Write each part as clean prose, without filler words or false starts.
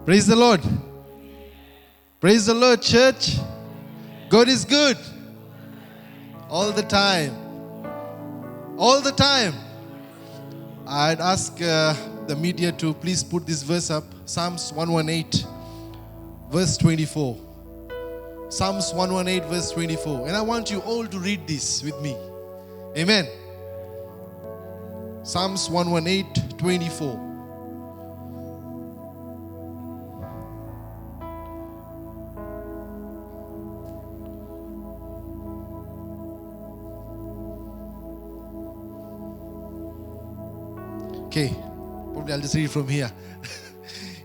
Praise the Lord. Praise the Lord, church. God is good. All the time. All the time. I'd ask the media to please put this verse up. Psalms 118, verse 24. Psalms 118, verse 24. And I want you all to read this with me. Amen. Psalms 118, 24. Okay, probably I'll just read from here.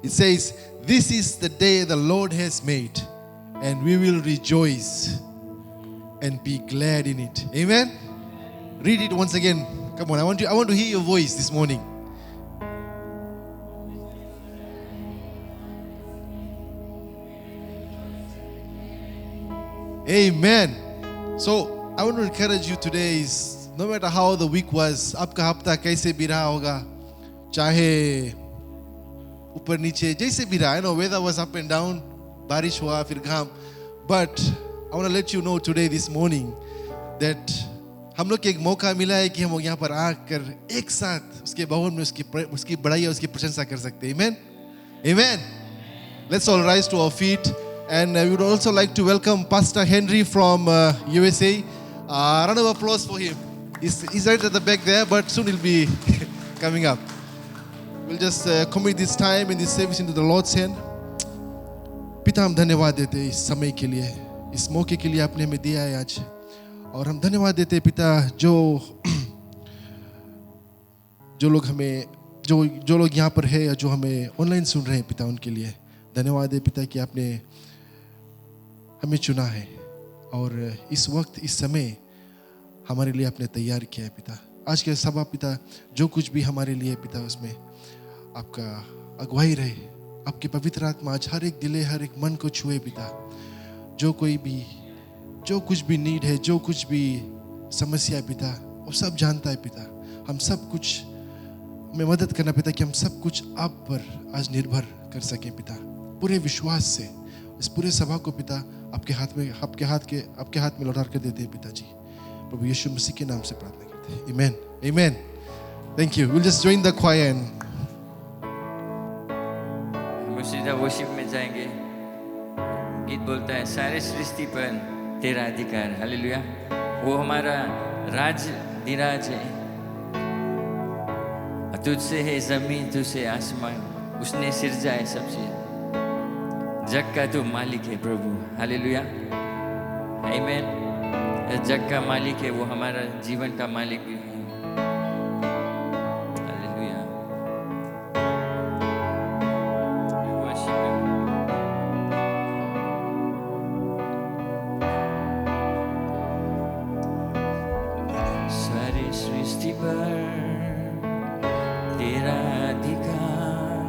It says, "This is the day the Lord has made, and we will rejoice and be glad in it." Amen. Read it once again. Come on, I want to hear your voice this morning. Amen. So I want to encourage you today is no matter how the week was, आपका हफ्ता कैसे भी रहा होगा, चाहे ऊपर नीचे जैसे भी रहा, I know weather was up and down, बारिश हुआ फिर घाम, but I want to let you know today this morning that हम लोग को एक मौका मिला है कि हम लोग यहाँ पर आकर एक साथ उसके भवन में उसकी बड़ाई और उसकी प्रशंसा कर सकते हैं. Amen. Amen. Let's all rise to our feet, and we would also like to welcome Pastor Henry from USA. Round of applause for him. He's right at the back there, but soon he'll be coming up. We'll just commit this time and this service into the Lord's hand. पिता, हम धन्यवाद देते हैं इस समय के लिए, इस मौके के लिए आपने हमें दिया है आज, और हम धन्यवाद देते हैं पिता जो लोग यहाँ पर है या जो हमें ऑनलाइन सुन रहे हैं पिता, उनके लिए धन्यवाद है पिता कि आपने हमें चुना है और इस वक्त इस समय हमारे लिए आपने तैयार किया है पिता. आज के सभा पिता जो कुछ भी हमारे लिए पिता उसमें आपका अगुवाई रहे, आपकी पवित्र आत्मा आज हर एक दिले हर एक मन को छुए पिता. जो कुछ भी नीड है, जो कुछ भी समस्या है पिता, वो सब जानता है पिता. हम सब कुछ हमें मदद करना पिता कि हम सब कुछ आप पर आज निर्भर कर सकें पिता, पूरे विश्वास से. इस पूरे सभा को पिता आपके हाथ में लौटा कर देते हैं पिताजी. प्रभु यीशु मसीह के नाम से प्रार्थना करते हैं. Amen. Amen. Thank you. We'll just join the choir and हम सीधा वर्शिप में जाएंगे. गीत बोलता है, सारे सृष्टि पर तेरा अधिकार. हालेलुया. वो हमारा राज दिराज है. तुझसे है जमीन, तुझसे आसमान, उसने सिरजा है सबसे. जग का तू मालिक है प्रभु. हालेलुया. आमीन. जग का मालिक है, वो हमारा जीवन का मालिक भी है. हालेलुया. सारी सृष्टि पर तेरा अधिकार,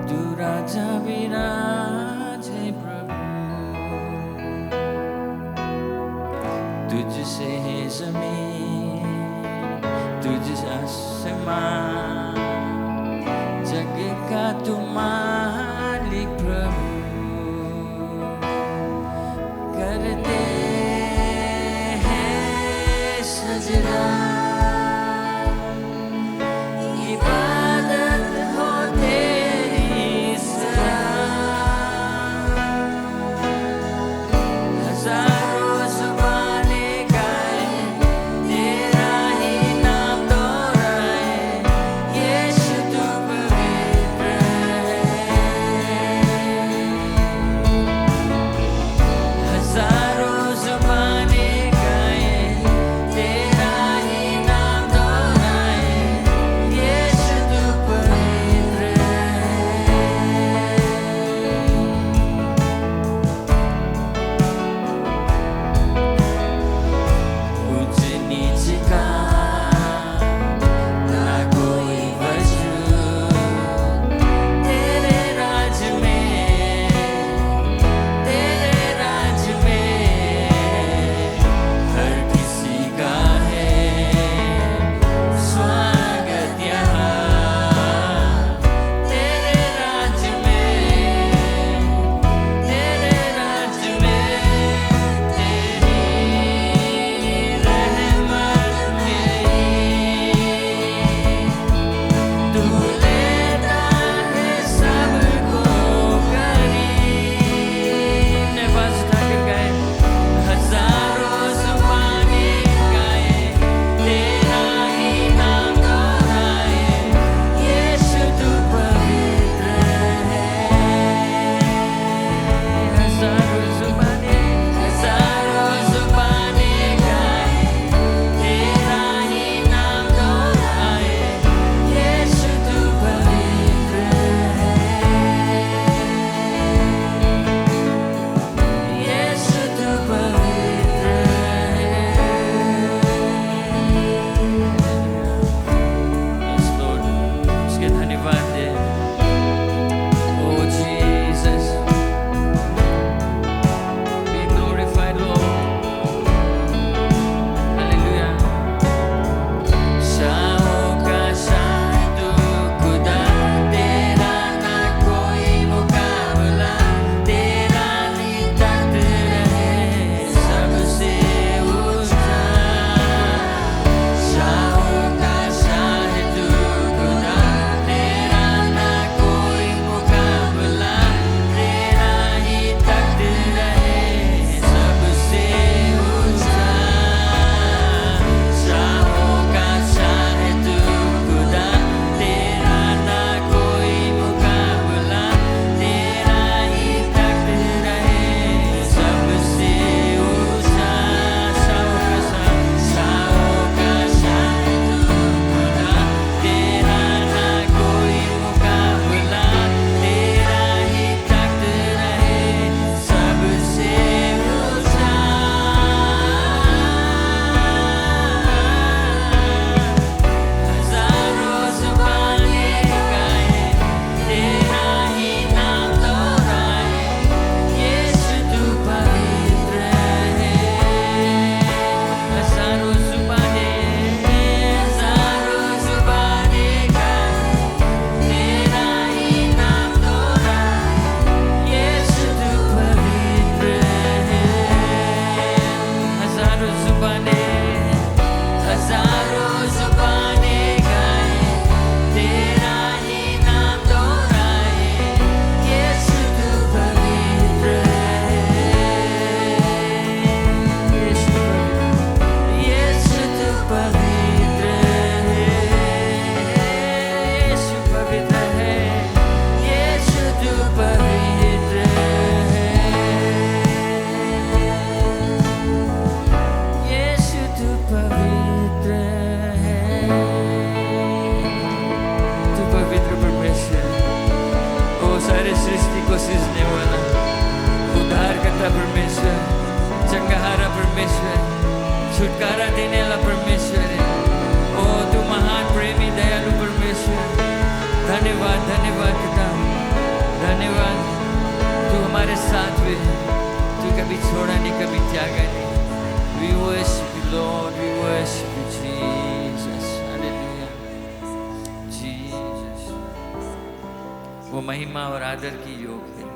तू राजा विराज है प्रभु. तुझसे है जमीन, तुझसे आसमान, जग का तू मालिक प्रभु. करते हैं सजदा, इबादत हो तेरी सदा. हजारों जुबानें गाए, तेरा ही नाम दोहराए. यीशु तू पवित्र है. सृष्टि को सृजने वाला, उद्धारकर्ता परमेश्वर, चंगाहारा परमेश्वर, छुटकारा देने वाला परमेश्वर है। ओ तू महान प्रेमी दयालु परमेश्वर, धन्यवाद धन्यवाद पिता, धन्यवाद। तू हमारे साथ में, तू कभी छोड़ा नहीं, कभी त्यागा नहीं। We worship you Lord, we worship you Jesus, hallelujah, Jesus। वो महिमा और आदर की योग है,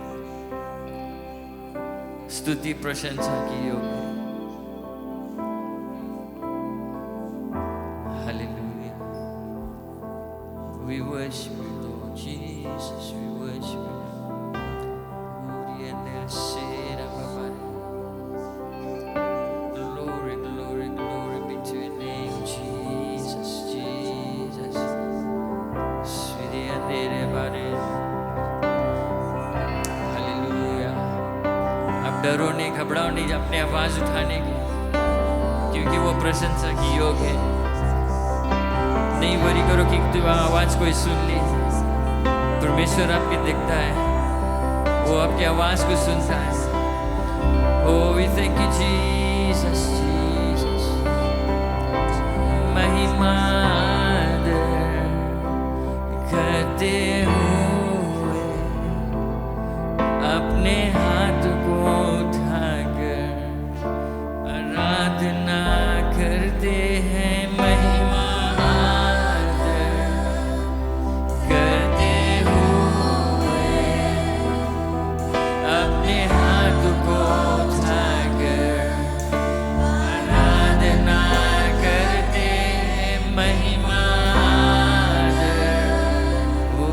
स्तुति प्रशंसा की योग है। Hallelujah, we worship you Lord Jesus, we worship you। Glory, glory, glory be to your name, Jesus, Jesus। Sweetie andere bare, hallelujah. अब डरो नहीं, घबराओ नहीं अपने आवाज उठाने की, क्योंकि वो प्रशंसा की योग है। नहीं वरी करो कि तू आवाज कोई सुन ली, परमेश्वर आपकी देखता है, वो आपकी आवाज को सुनता है। Oh, we thank you Jesus, Jesus। महिमा करते हुए अपने हाथ को उठाकर आराधना करते हैं। महिमा करते हुए अपने हाथ को उठाकर आराधना करते हैं। महिमा ओ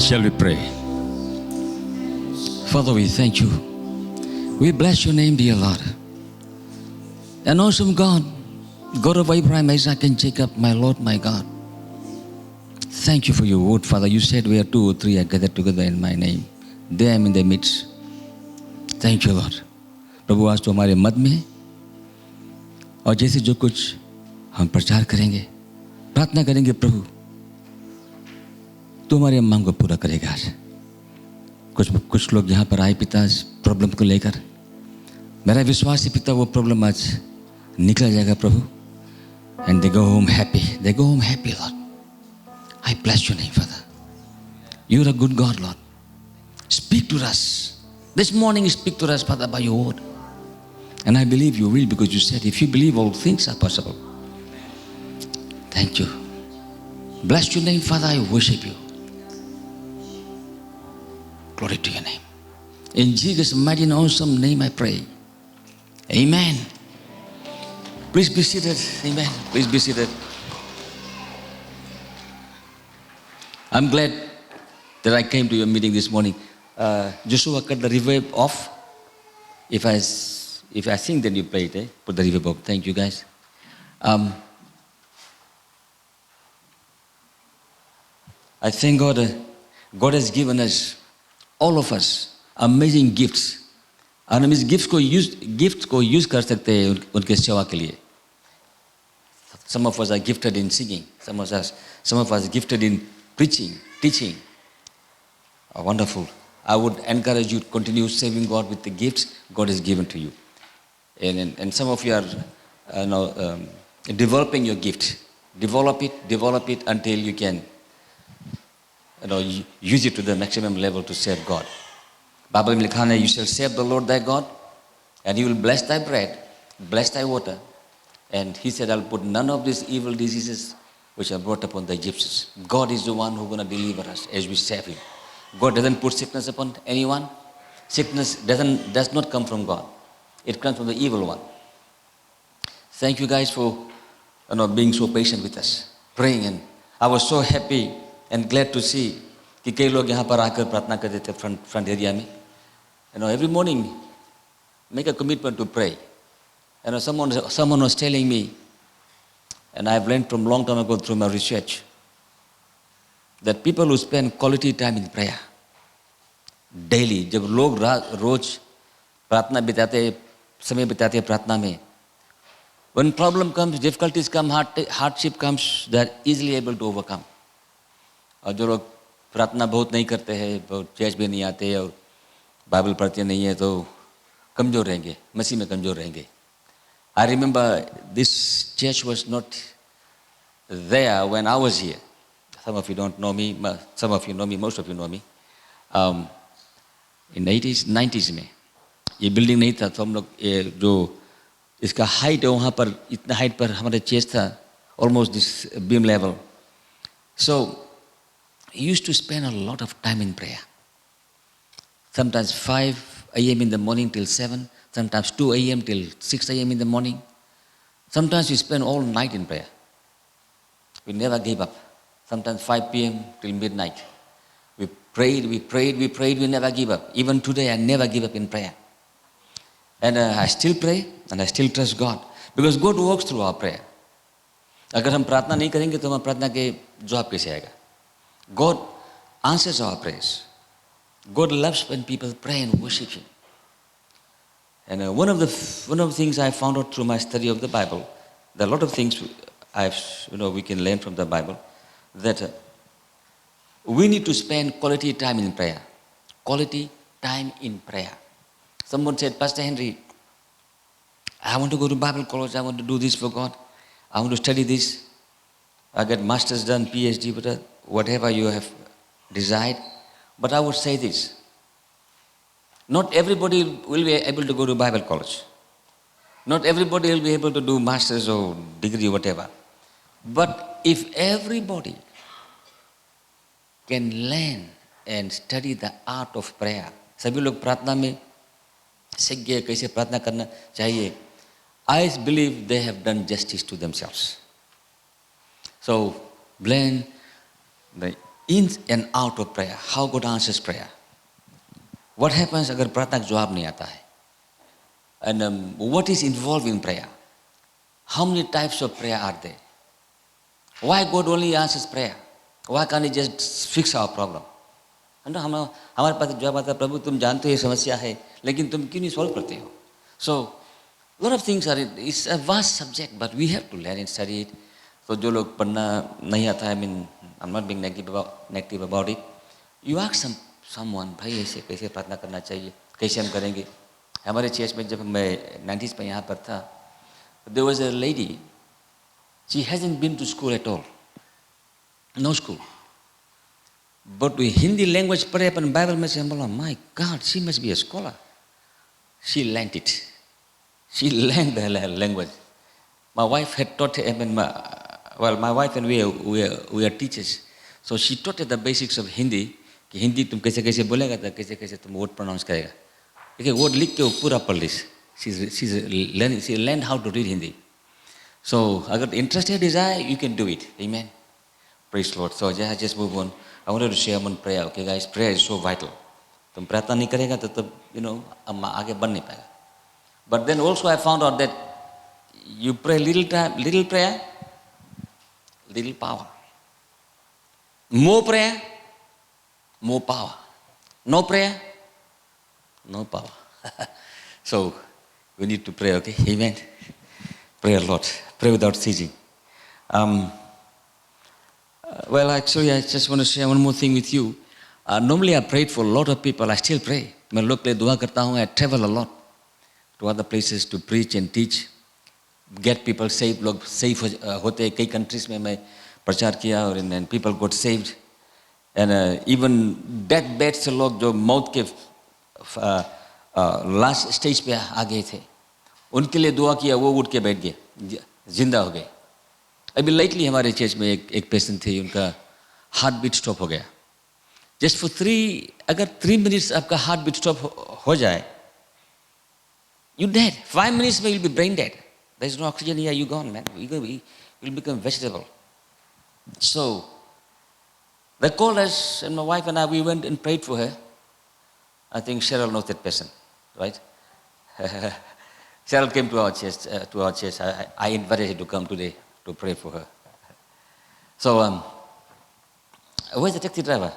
Shall we pray? Father, we thank you. We bless your name, dear Lord. An awesome God, God of Abraham, Isaac, and Jacob, my Lord, my God. Thank you for your word, Father. You said where two or three are gathered together in my name, there I am in their midst. Thank you, Lord. प्रभु आज तो हमारे मध्य में और जैसे जो कुछ हम प्रचार करेंगे, प्रार्थना करेंगे, प्रभु तो हमारे मांग को पूरा करेगा। आज कुछ लोग यहाँ पर आए पिता प्रॉब्लम को लेकर, मेरा विश्वास है पिता वो प्रॉब्लम आज निकल जाएगा प्रभु, and they go home happy. They go home happy, Lord. I bless your name, Father. You are a good God, Lord. Speak to us. This morning speak to us, Father, by your word. And I believe you will, because you said if you believe all things are possible. Thank you. Bless your name, Father. I worship you. Glory to your name. In Jesus' mighty and awesome name I pray. Amen. Please be seated. Amen. Please be seated. I'm glad that I came to your meeting this morning. Joshua, cut the reverb off. If I sing, then you play it. Put the reverb off. Thank you, guys. I thank God. God has given us, all of us, amazing gifts. और हम इस gift को use कर सकते हैं उनके सेवा के लिए. Some of us are gifted in singing. Some of us gifted in preaching, teaching. Wonderful. I would encourage you to continue serving God with the gifts God has given to you. And some of you are developing your gift. Develop it until you can use it to the maximum level to serve God. Bible में लिखा है, you shall serve the Lord thy God, and he will bless thy bread, bless thy water. And he said, I'll put none of these evil diseases which are brought upon the Egyptians. God is the one who's going to deliver us as we serve him. God doesn't put sickness upon anyone. Sickness does not come from God. It comes from the evil one. Thank you guys for being so patient with us, praying. And I was so happy and glad to see कि कई लोग यहाँ पर आकर प्रार्थना करते थे front area में. Every morning, make a commitment to pray. Someone was telling me, and I've learned from long time ago through my research, that people who spend quality time in prayer daily, जब लोग रोज प्रार्थना बिताते, समय बिताते प्रार्थना में, when problem comes, difficulties come, hardship comes, they are easily able to overcome. और जो लोग प्रार्थना बहुत नहीं करते हैं, बहुत चर्च भी नहीं आते और बाइबल पढ़ते नहीं है, तो कमजोर रहेंगे, मसीह में कमजोर रहेंगे. I remember this church was not there when I was here. Some of you don't know me, some of you know me, most of you know me. In 80s, 90s में ये बिल्डिंग नहीं था, तो हम लोग जो इसका height है वहाँ पर, इतना हाइट पर हमारे चर्च था, almost this beam level. So I used to spend a lot of time in prayer. Sometimes 5 a.m. in the morning till 7, sometimes 2 a.m. till 6 a.m. in the morning. Sometimes we spend all night in prayer. We never gave up. Sometimes 5 p.m. till midnight. We prayed, we never give up. Even today I never give up in prayer. And I still pray and I still trust God. Because God works through our prayer. अगर हम प्रार्थना नहीं करेंगे तो हम प्रार्थना के जवाब कैसे आएगा? God answers our prayers. God loves when people pray and worship him. And one of the things I found out through my study of the Bible, there are a lot of things we can learn from the Bible, that we need to spend quality time in prayer. Quality time in prayer. Someone said, Pastor Henry, I want to go to Bible college, I want to do this for God, I want to study this, I get master's done, PhD, whatever you have desired. But I would say this, not everybody will be able to go to Bible college. Not everybody will be able to do master's or degree, whatever. But if everybody can learn and study the art of prayer, सभी लोग प्रार्थना में सीख गए कैसे प्रार्थना करना चाहिए, I believe they have done justice to themselves. So learn the in and out of prayer. How God answers prayer. What happens अगर प्रार्थना का जवाब नहीं आता है? And what is involved in prayer? How many types of prayer are there? Why God only answers prayer? Why can't He just fix our problem? हमारे पास जवाब आता है, प्रभु तुम जानते हो ये समस्या है, लेकिन तुम क्यों नहीं सॉल्व करते हो? So, a lot of things are, it's a vast subject, but we have to learn and study it. So जो लोग पढ़ना नहीं आता है, I mean, I'm not being negative about it. You ask someone, भाई ऐसे कैसे प्रार्थना करना चाहिए, कैसे हम करेंगे? हमारे चर्च में जब मैं 90s में यहाँ पर था, there was a lady, she hasn't been to school at all, no school. But with Hindi language पढ़े अपन Bible में से हम बोला, my God, she must be a scholar. She learned it. She learned the language. My wife had taught her, my wife and we are teachers. So she taught her the basics of Hindi. कि हिंदी तुम कैसे कैसे बोलेगा तो कैसे कैसे तुम word pronounce करेगा. देखिए वर्ड लिख के वो पूरा पढ़ ली. She learned how to read Hindi. So अगर interested desire, you can do it. Amen. Praise Lord. So I just move on. I wanted to share one prayer. Okay guys, prayer is so vital. तुम प्रार्थना नहीं करेगा तो तब आगे बढ़ नहीं पाएगा. But then also I found out that you pray little prayer, little power. More prayer, more power. No prayer, no power. So we need to pray, okay? Amen. Pray a lot. Pray without ceasing. Well, actually, I just want to share one more thing with you. Normally I prayed for a lot of people. I still pray. मैं लोग के लिए दुआ करता हूँ. I travel a lot to other places to preach and teach, get people saved. लोग safe होते. कई countries में मैं प्रचार किया और and people got saved. And even deathbed से लोग जो मौत के last stage पे आ गए थे, उनके लिए दुआ किया, वो उठ के बैठ गए, जिंदा हो गए. अभी lately हमारे चर्च में एक पेशेंट थे, उनका हार्ट बीट स्टॉप हो गया. Just for 3 minutes आपका हार्ट बीट स्टॉप हो जाए, you dead. 5 minutes में you'll be brain dead. There's no oxygen here, you gone, man. You'll become vegetable. So they called us, and my wife and I, we went and prayed for her. I think Cheryl knows that person, right? Cheryl came to our church. I invited her to come today to pray for her. So, where's the taxi driver?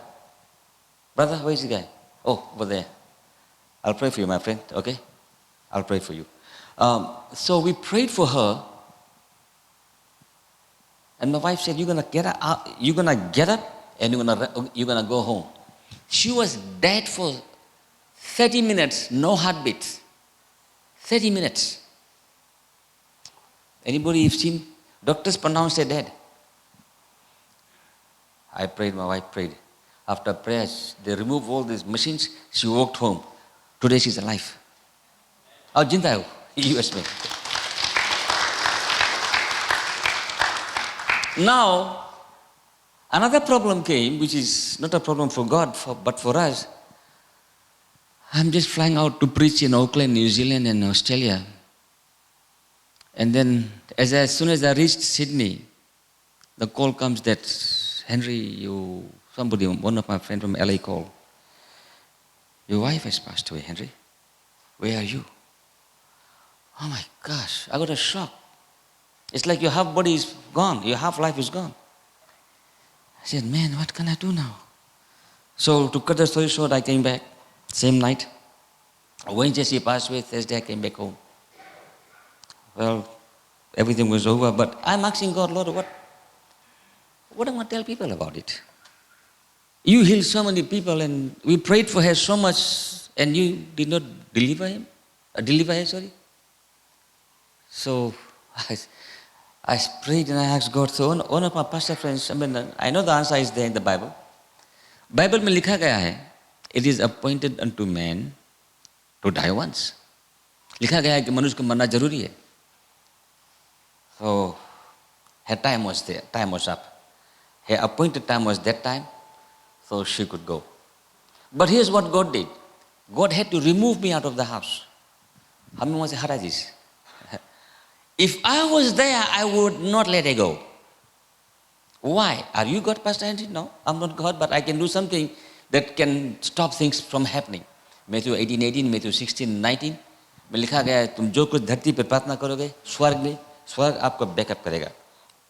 Brother, where is the guy? Oh, over there. I'll pray for you, my friend, okay? I'll pray for you. So we prayed for her, and my wife said, you're gonna get up, and you're gonna go home. She was dead for 30 minutes, no heartbeat. 30 minutes. Anybody have seen? Doctors pronounced her dead. I prayed, my wife prayed. After prayers, they removed all these machines. She walked home. Today she's alive. Oh, जिंदा है वो, US में. Now, another problem came, which is not a problem for God, but for us. I'm just flying out to preach in Auckland, New Zealand, and Australia. And then, as soon as I reached Sydney, the call comes that, Henry, one of my friends from LA called. Your wife has passed away, Henry. Where are you? Oh my gosh, I got a shock. It's like your half body is gone, your half life is gone. I said, man, what can I do now? So to cut the story short, I came back, same night. Wednesday she passed away, Thursday I came back home. Well, everything was over, but I'm asking God, Lord, what am I going to tell people about it? You healed so many people and we prayed for her so much and you did not deliver her, sorry. So I prayed and I asked God. So one of my pastor friends, I know the answer is there in the Bible. Bible में लिखा गया है, it is appointed unto man to die once. लिखा गया है कि मनुष्य को मरना जरूरी है. So her time was there, time was up. Her appointed time was that time, so she could go. But here's what God did. God had to remove me out of the house. हमें वहाँ से हटा दीजिए. If I was there, I would not let her go. Why? Are you God, Pastor Henry? No, I'm not God, but I can do something that can stop things from happening. Matthew 18:18, Matthew 16:19 में लिखा गया है, तुम जो कुछ धरती पर प्रार्थना करोगे स्वर्ग में, स्वर्ग आपको बैकअप करेगा.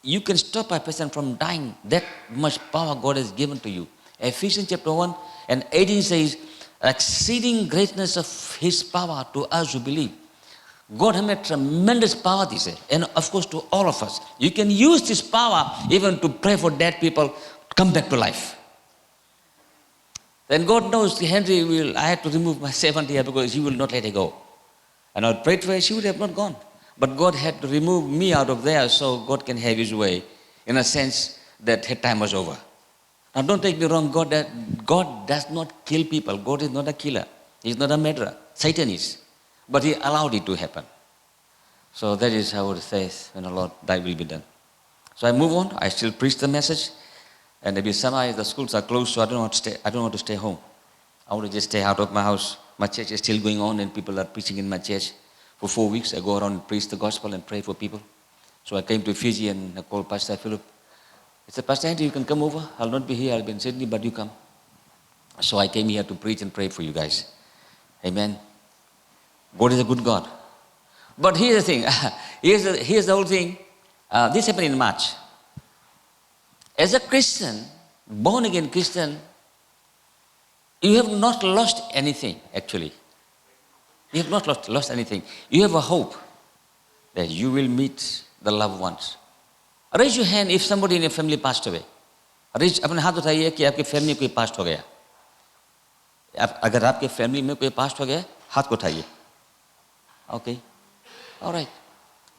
You can stop a person from dying. That much power God has given to you. Ephesians chapter 1 and 18 says, exceeding greatness of His power to us who believe. God has a tremendous power, this is, and of course to all of us. You can use this power even to pray for dead people come back to life. Then God knows Henry will, I had to remove my 70 here because he will not let it go. And I prayed for her, she would have not gone. But God had to remove me out of there so God can have His way, in a sense that her time was over. Now don't take me wrong, God does not kill people. God is not a killer. He is not a murderer. Satan is. But He allowed it to happen. So that is how it says, when the Lord, thy will be done. So I move on, I still preach the message. And maybe somehow the schools are closed, so I don't want to stay home. I want to just stay out of my house. My church is still going on and people are preaching in my church. For 4 weeks, I go around and preach the gospel and pray for people. So I came to Fiji and I called Pastor Philip. I said, Pastor Andy, you can come over. I'll not be here. I'll be in Sydney, but you come. So I came here to preach and pray for you guys. Amen. God is a good God. But here's the thing. here's the whole thing. This happened in March. As a Christian, born again Christian, you have not lost anything, actually. You have not lost anything. You have a hope that you will meet the loved ones. Raise your hand if somebody in your family passed away. Raise अपने हाथ उठाइए कि आपके family में कोई past हो गया. अगर आपके फैमिली में कोई पास्ट हो गया, हाथ को उठाइए. Okay, all right,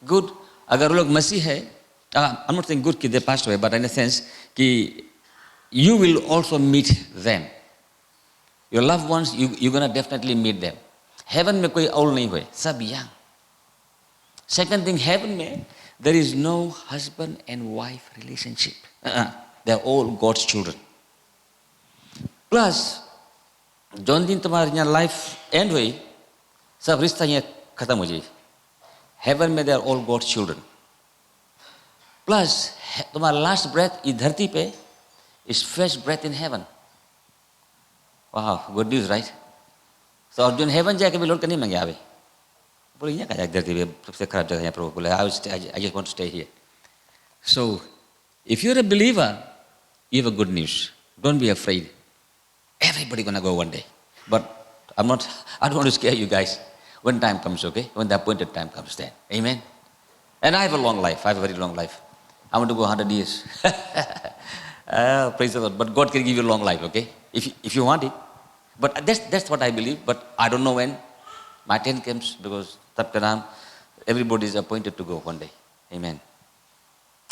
good. अगर लोग मसीह है, I'm not saying good कि they passed away, but in a sense कि you will also meet them. Your loved ones, you're gonna definitely meet them. Heaven में कोई old नहीं हुए, सब young. Second thing, heaven में there is no husband and wife relationship. They're all God's children. Plus, जौन दिन तुम्हारी यहाँ life end हुई, सब रिश्ता यहाँ खत्म हो जाए. Heaven में they are all God's children. Plus, तुम्हारा last breath इस धरती पे is fresh breath in heaven. Wow, good news, right? So Arjun heaven जाके भी लौट कर नहीं मांगे आवे. बोले यहाँ का धरती पे सबसे खराब जगह यहाँ पर बोले I just want to stay here. So if you're a believer, you have a good news. Don't be afraid. Everybody gonna go one day. But I don't want to scare you guys. When time comes, okay? When the appointed time comes, then. Amen. And I have a long life. I have a very long life. I want to go 100 years. Praise the Lord. But God can give you a long life, okay? If you want it. But that's what I believe. But I don't know when my turn comes, because everybody is appointed to go one day. Amen.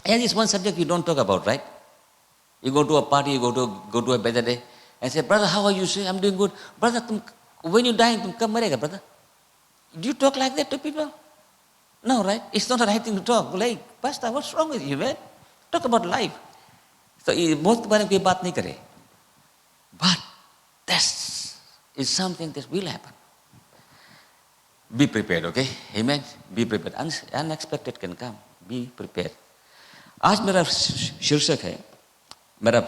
And it's one subject you don't talk about, right? You go to a party, you go to a birthday, and say, brother, how are you? Say, I'm doing good. Brother, when you die, come marega, brother. Do you talk like that to people? No, right? It's not the right thing to talk. Like, Pastor, what's wrong with you, man? Talk about life. So, most बारे में कोई बात नहीं करे. But that is something that will happen. Be prepared, okay? Amen? Be prepared. Unexpected can come. Be prepared. आज मेरा शीर्षक है, मेरा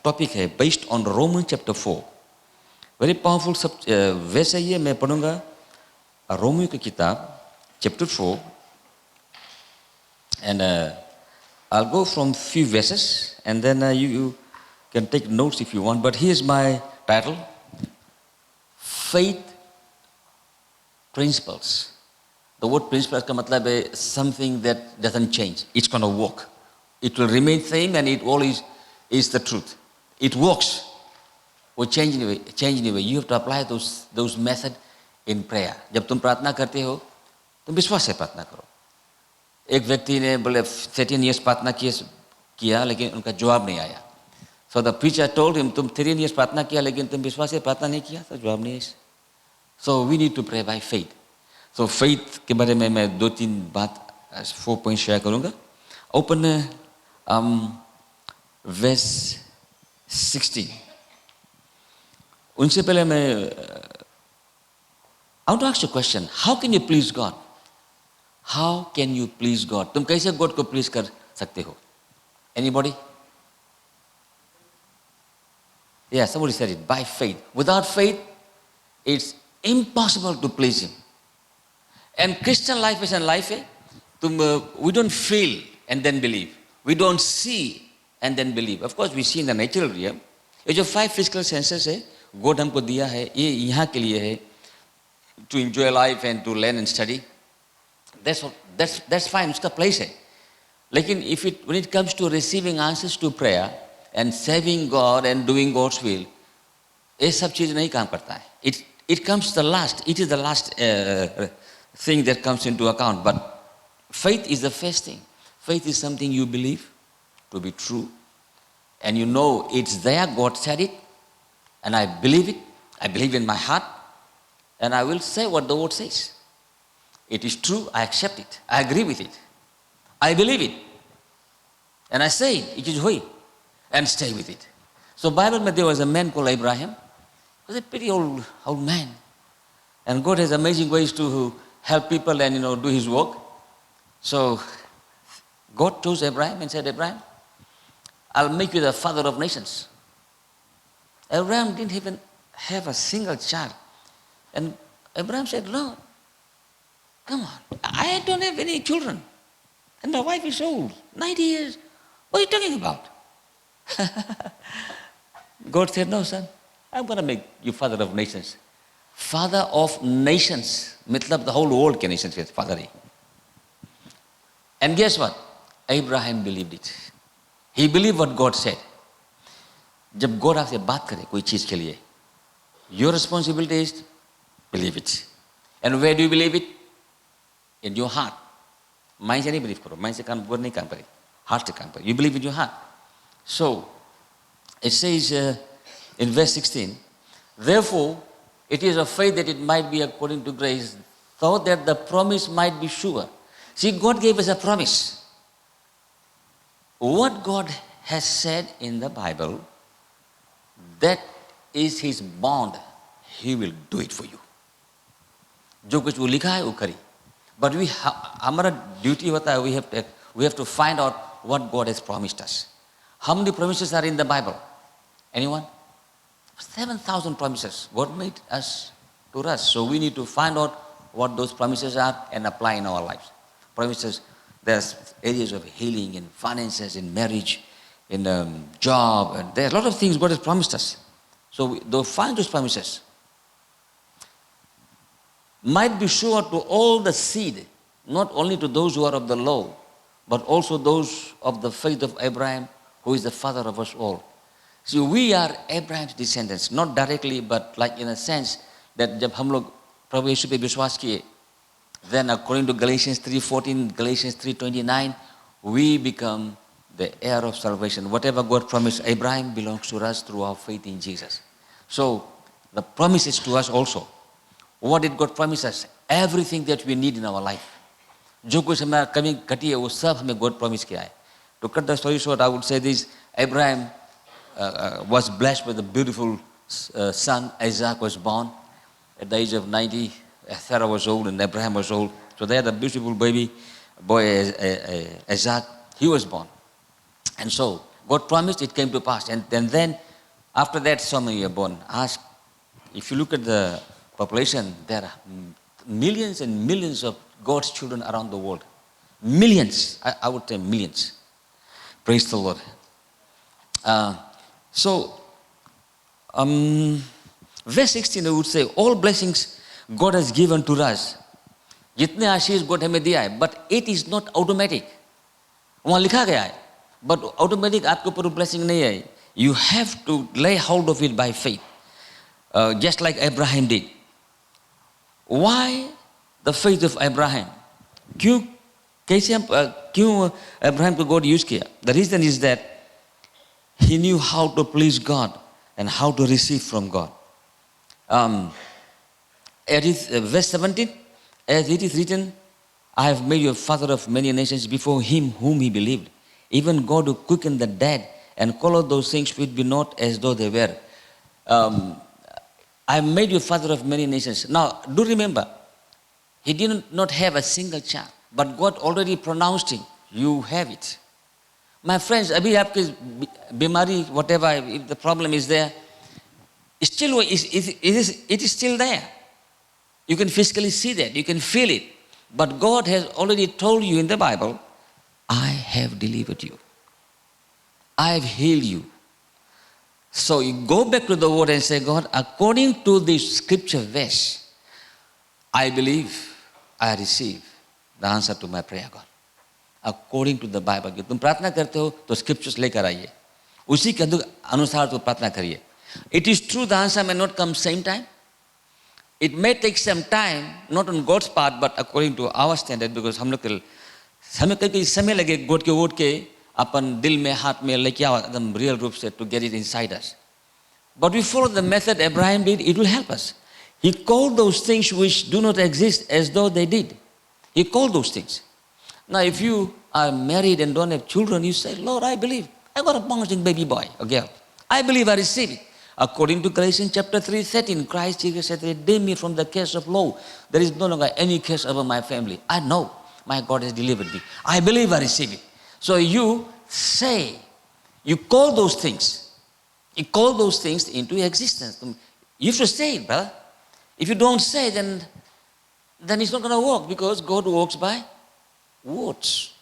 टॉपिक है based on Romans chapter 4. Very powerful वैसे ही मैं पढ़ूंगा रोमियो की किताब chapter 4 and I'll go from few verses and then you can take notes if you want, but here's my title: Faith Principles. The word principles का मतलब है something that doesn't change. It's going to work. It will remain same and it always is the truth. It works. Or change anyway. You have to apply those methods in prayer. जब तुम प्रार्थना करते हो, तुम विश्वास से प्रार्थना करो. एक व्यक्ति ने बोले 13 years प्रार्थना किया लेकिन उनका जवाब नहीं आया. So the preacher told him, तुम 13 years प्रार्थना किया लेकिन तुम विश्वास से प्रार्थना नहीं किया, तो जवाब नहीं आया. So we need to pray by faith. So faith के बारे में मैं 2-3 बात 4 points शेयर करूँगा. Open verse 16. उनसे पहले मैं I want to ask you a question. How can you please God? How can you please God? तुम कैसे God को please कर सकते हो? Anybody? Yeah, somebody said it, by faith. Without faith, it's impossible to please Him. And Christian life is a life, we don't feel and then believe. We don't see and then believe. Of course, we see in the natural realm. ये जो 5 physical senses है, God हमको दिया है, ये यहाँ के लिए है, to enjoy life and to learn and study. That's fine, उसका place है. लेकिन when it comes to receiving answers to prayer and serving God and doing God's will, ये सब चीज़ नहीं काम करता है. It comes the last. It is the last thing that comes into account. But faith is the first thing. Faith is something you believe to be true, and you know it's there. God said it, and I believe it. I believe in my heart, and I will say what the word says. It is true. I accept it. I agree with it. I believe it, and I say it is hoy, and stay with it. So Bible में there was a man called Abraham. He was a pretty old man, and God has amazing ways to help people and do His work. So God chose Abraham and said, Abraham, I'll make you the father of nations. Abraham didn't even have a single child. And Abraham said, Lord, come on, I don't have any children. And my wife is old, 90 years. What are you talking about? God said, no, son, I'm going to make you father of nations. Father of nations. मतलब the whole world के nations के father है. And guess what? Abraham believed it. He believed what God said. जब God आपसे बात करे कोई चीज के लिए, your responsibility is believe it. And where do you believe it? In your heart. Mind से नहीं believe करो. Mind से काम word नहीं काम करे. Heart से काम करे. You believe in your heart. So it says in verse 16, therefore it is of faith that it might be according to grace, so that the promise might be sure. See, God gave us a promise. What God has said in the Bible, that is His bond. He will do it for you. जो कुछ वो लिखा है वो करी. But हमारा duty होता है, we have to find out what God has promised us. How many promises are in the Bible? Anyone? 7,000 promises God made us to us. So we need to find out what those promises are and apply in our lives. Promises, there's areas of healing in finances, in marriage, in job, and there are a lot of things God has promised us. So they'll find those promises. Might be sure to all the seed, not only to those who are of the law, but also those of the faith of Abraham, who is the father of us all. See, we are Abraham's descendants, not directly, but like in a sense that जब हम लोग प्रभु यीशु पे विश्वास किए, then according to Galatians 3:14, Galatians 3:29, we become the heir of salvation. Whatever God promised Abraham belongs to us through our faith in Jesus. So the promise is to us also. What did God promise us? Everything that we need in our life. जो कुछ हमारा कमी घटी है वो सब हमें God promise किया है. To cut the story short, I would say this: Abraham was blessed with a beautiful son. Isaac was born at the age of 90. Sarah was old and Abraham was old. So they had a beautiful baby boy, Isaac. He was born. And so God promised, it came to pass. And then after that, so many are born. If you look at the population, there are millions and millions of God's children around the world. Millions. I would say millions. Praise the Lord. Verse 16, I would say, all blessings God has given to us. जितने आशीष God हमें दिया है, but it is not automatic. वहाँ लिखा गया है, but automatic आपके ऊपर blessing नहीं है. You have to lay hold of it by faith, just like Abraham did. Why the faith of Abraham? क्यों Abraham को God use किया? The reason is that he knew how to please God and how to receive from God. Verse 17, as it is written, I have made you a father of many nations before him whom he believed, even God who quickened the dead and called those things which be not as though they were. I have made you father of many nations. Now, do remember, he did not have a single child, but God already pronounced him, you have it. My friends, अभी आपकी बीमारी, whatever, if the problem is there, Still, it is still there. You can physically see that. You can feel it. But God has already told you in the Bible, I have delivered you. I have healed you. So you go back to the word and say, God, according to this scripture verse, I believe, I receive the answer to my prayer, God. According to the Bible. तुम प्रार्थना करते हो तो scriptures लेकर आइए. उसी के अनुसार तो प्रार्थना करिए. It is true the answer may not come same time. It may take some time, not on God's part, but according to our standard, because हमें कहीं समय लगे God के word के अपन दिल में हाथ में लेके आओ एकदम real रूप से to get it inside us. But we follow the method Abraham did, it will help us. He called those things which do not exist as though they did. He called those things. Now if you are married and don't have children, you say, Lord, I believe. I got a bouncing baby boy or girl. I believe I receive it. According to Galatians chapter 3:13, Christ Jesus said, redeem me from the curse of law. There is no longer any curse over my family. I know my God has delivered me. I believe I receive it. So you say, you call those things. You call those things into existence. You have to say it, brother. If you don't say, then it's not going to work, because God works by words.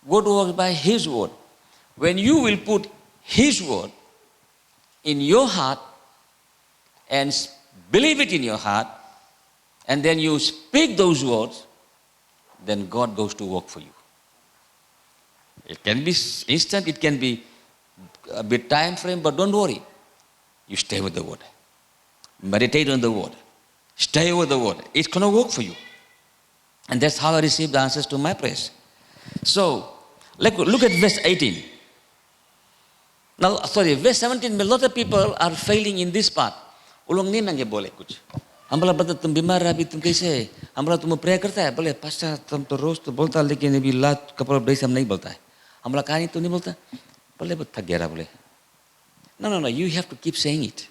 God works by His word. When you will put His word in your heart and believe it in your heart, and then you speak those words, then God goes to work for you. It can be instant, it can be a bit time frame, but don't worry. You stay with the word. Meditate on the word. Stay with the word. It's going to work for you. And that's how I received the answers to my prayers. So, look at verse 18. Now, verse 17, a lot of people are failing in this part. वो लोग नहीं मांगे बोले कुछ. हम बोला बता तुम बीमार है अभी तुम कैसे है? हम बोला तुम प्रे करता है? बोले पास्टर तुम तो रोज तो बोलता लेकिन अभी लास्ट कपल ऑफ डेज हम नहीं बोलता है. हम बोला कहानी तो नहीं बोलता? बोले थक गया बोले. No, you have to keep saying it.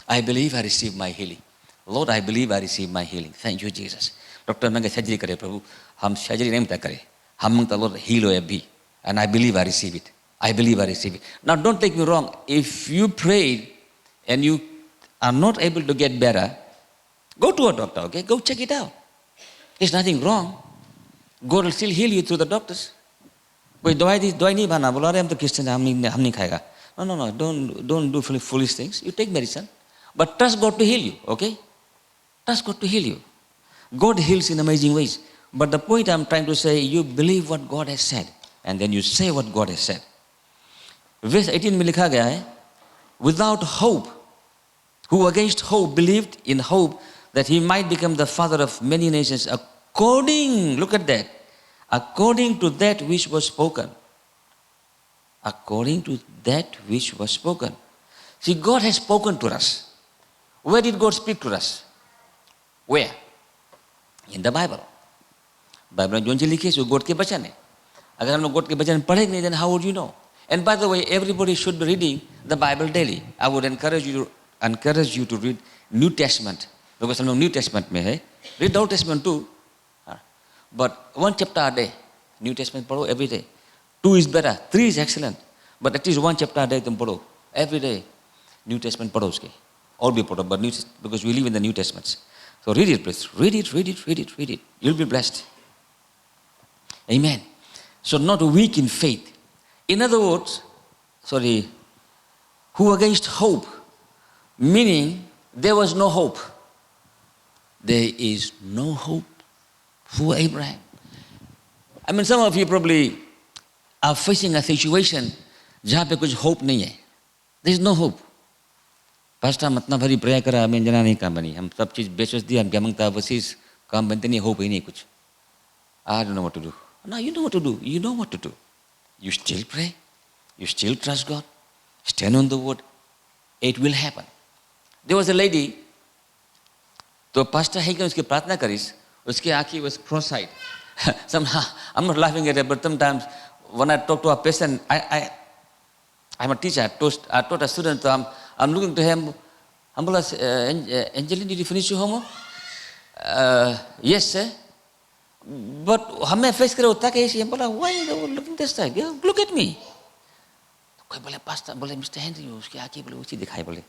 I believe I receive my healing. Lord, I believe I receive my healing. Thank you, Jesus. Doctor मांगे सर्जरी करे प्रभु, हम सर्जरी नहीं करे, हम मांगता Lord heal हो अभी, and I believe I receive it. I believe I receive it. Now don't take me wrong, if you prayed and you are not able to get better, go to a doctor, okay? Go check it out. There's nothing wrong. God will still heal you through the doctors. कोई दवाई नहीं खाना, बोला अरे हम तो Christian हैं, हम नहीं खाएगा. No, don't do foolish things. You take medicine, but trust God to heal you, okay? Trust God to heal you. God heals in amazing ways. But the point I'm trying to say, you believe what God has said, and then you say what God has said. Verse 18 में लिखा गया है, without hope, who against hope believed in hope that he might become the father of many nations, according, look at that, according to that which was spoken. According to that which was spoken. See, God has spoken to us. Where did God speak to us? Where? In the Bible. Bible में जो चीज़ लिखी है सो God के वचन है. अगर हम लोग God के वचन पढ़ेंगे नहीं, then how would you know? And by the way, everybody should be reading the Bible daily. I would encourage you to read New Testament, because हम लोग New Testament में है. Read the Old Testament too, but one chapter a day. New Testament पढ़ो every day. 2 is better, 3 is excellent, but at least 1 chapter a day तुम पढ़ो every day. New Testament पढ़ो उसके, all भी पढ़ो, but because we live in the New Testaments. So read it, please. Read it. You'll be blessed. Amen. So not weak in faith. In other words, who against hope, meaning there was no hope. There is no hope for Abraham. I mean, some of you probably are facing a situation जहाँ पे कुछ hope नहीं है. There is no hope. Pastor हम इतना भरी prayer करा, हमें जना नहीं काम बनी, हम सब चीज़ बेच दिया, हम क्या मांगता है वसीस काम बनते नहीं, hope ही नहीं कुछ. I don't know what to do. No, you know what to do. You know what to do. You still pray. You still trust God. Stand on the word. It will happen. There was a lady, तो pastor है कि उसकी प्रार्थना करीस, उसकी आँखें was cross-eyed. Somehow, I'm not laughing at it, but sometimes when I talk to a patient, I'm a teacher. I taught a student, I'm looking to him. I'm like, Angeline, did you finish your homework? Yes, sir. But हमें face करे होता कैसे? हम बोला, why are you looking this side? Look at me. कोई बोले pastor, बोले mister Henry, उसकी आँखें बोले उसी दिखाई बोले.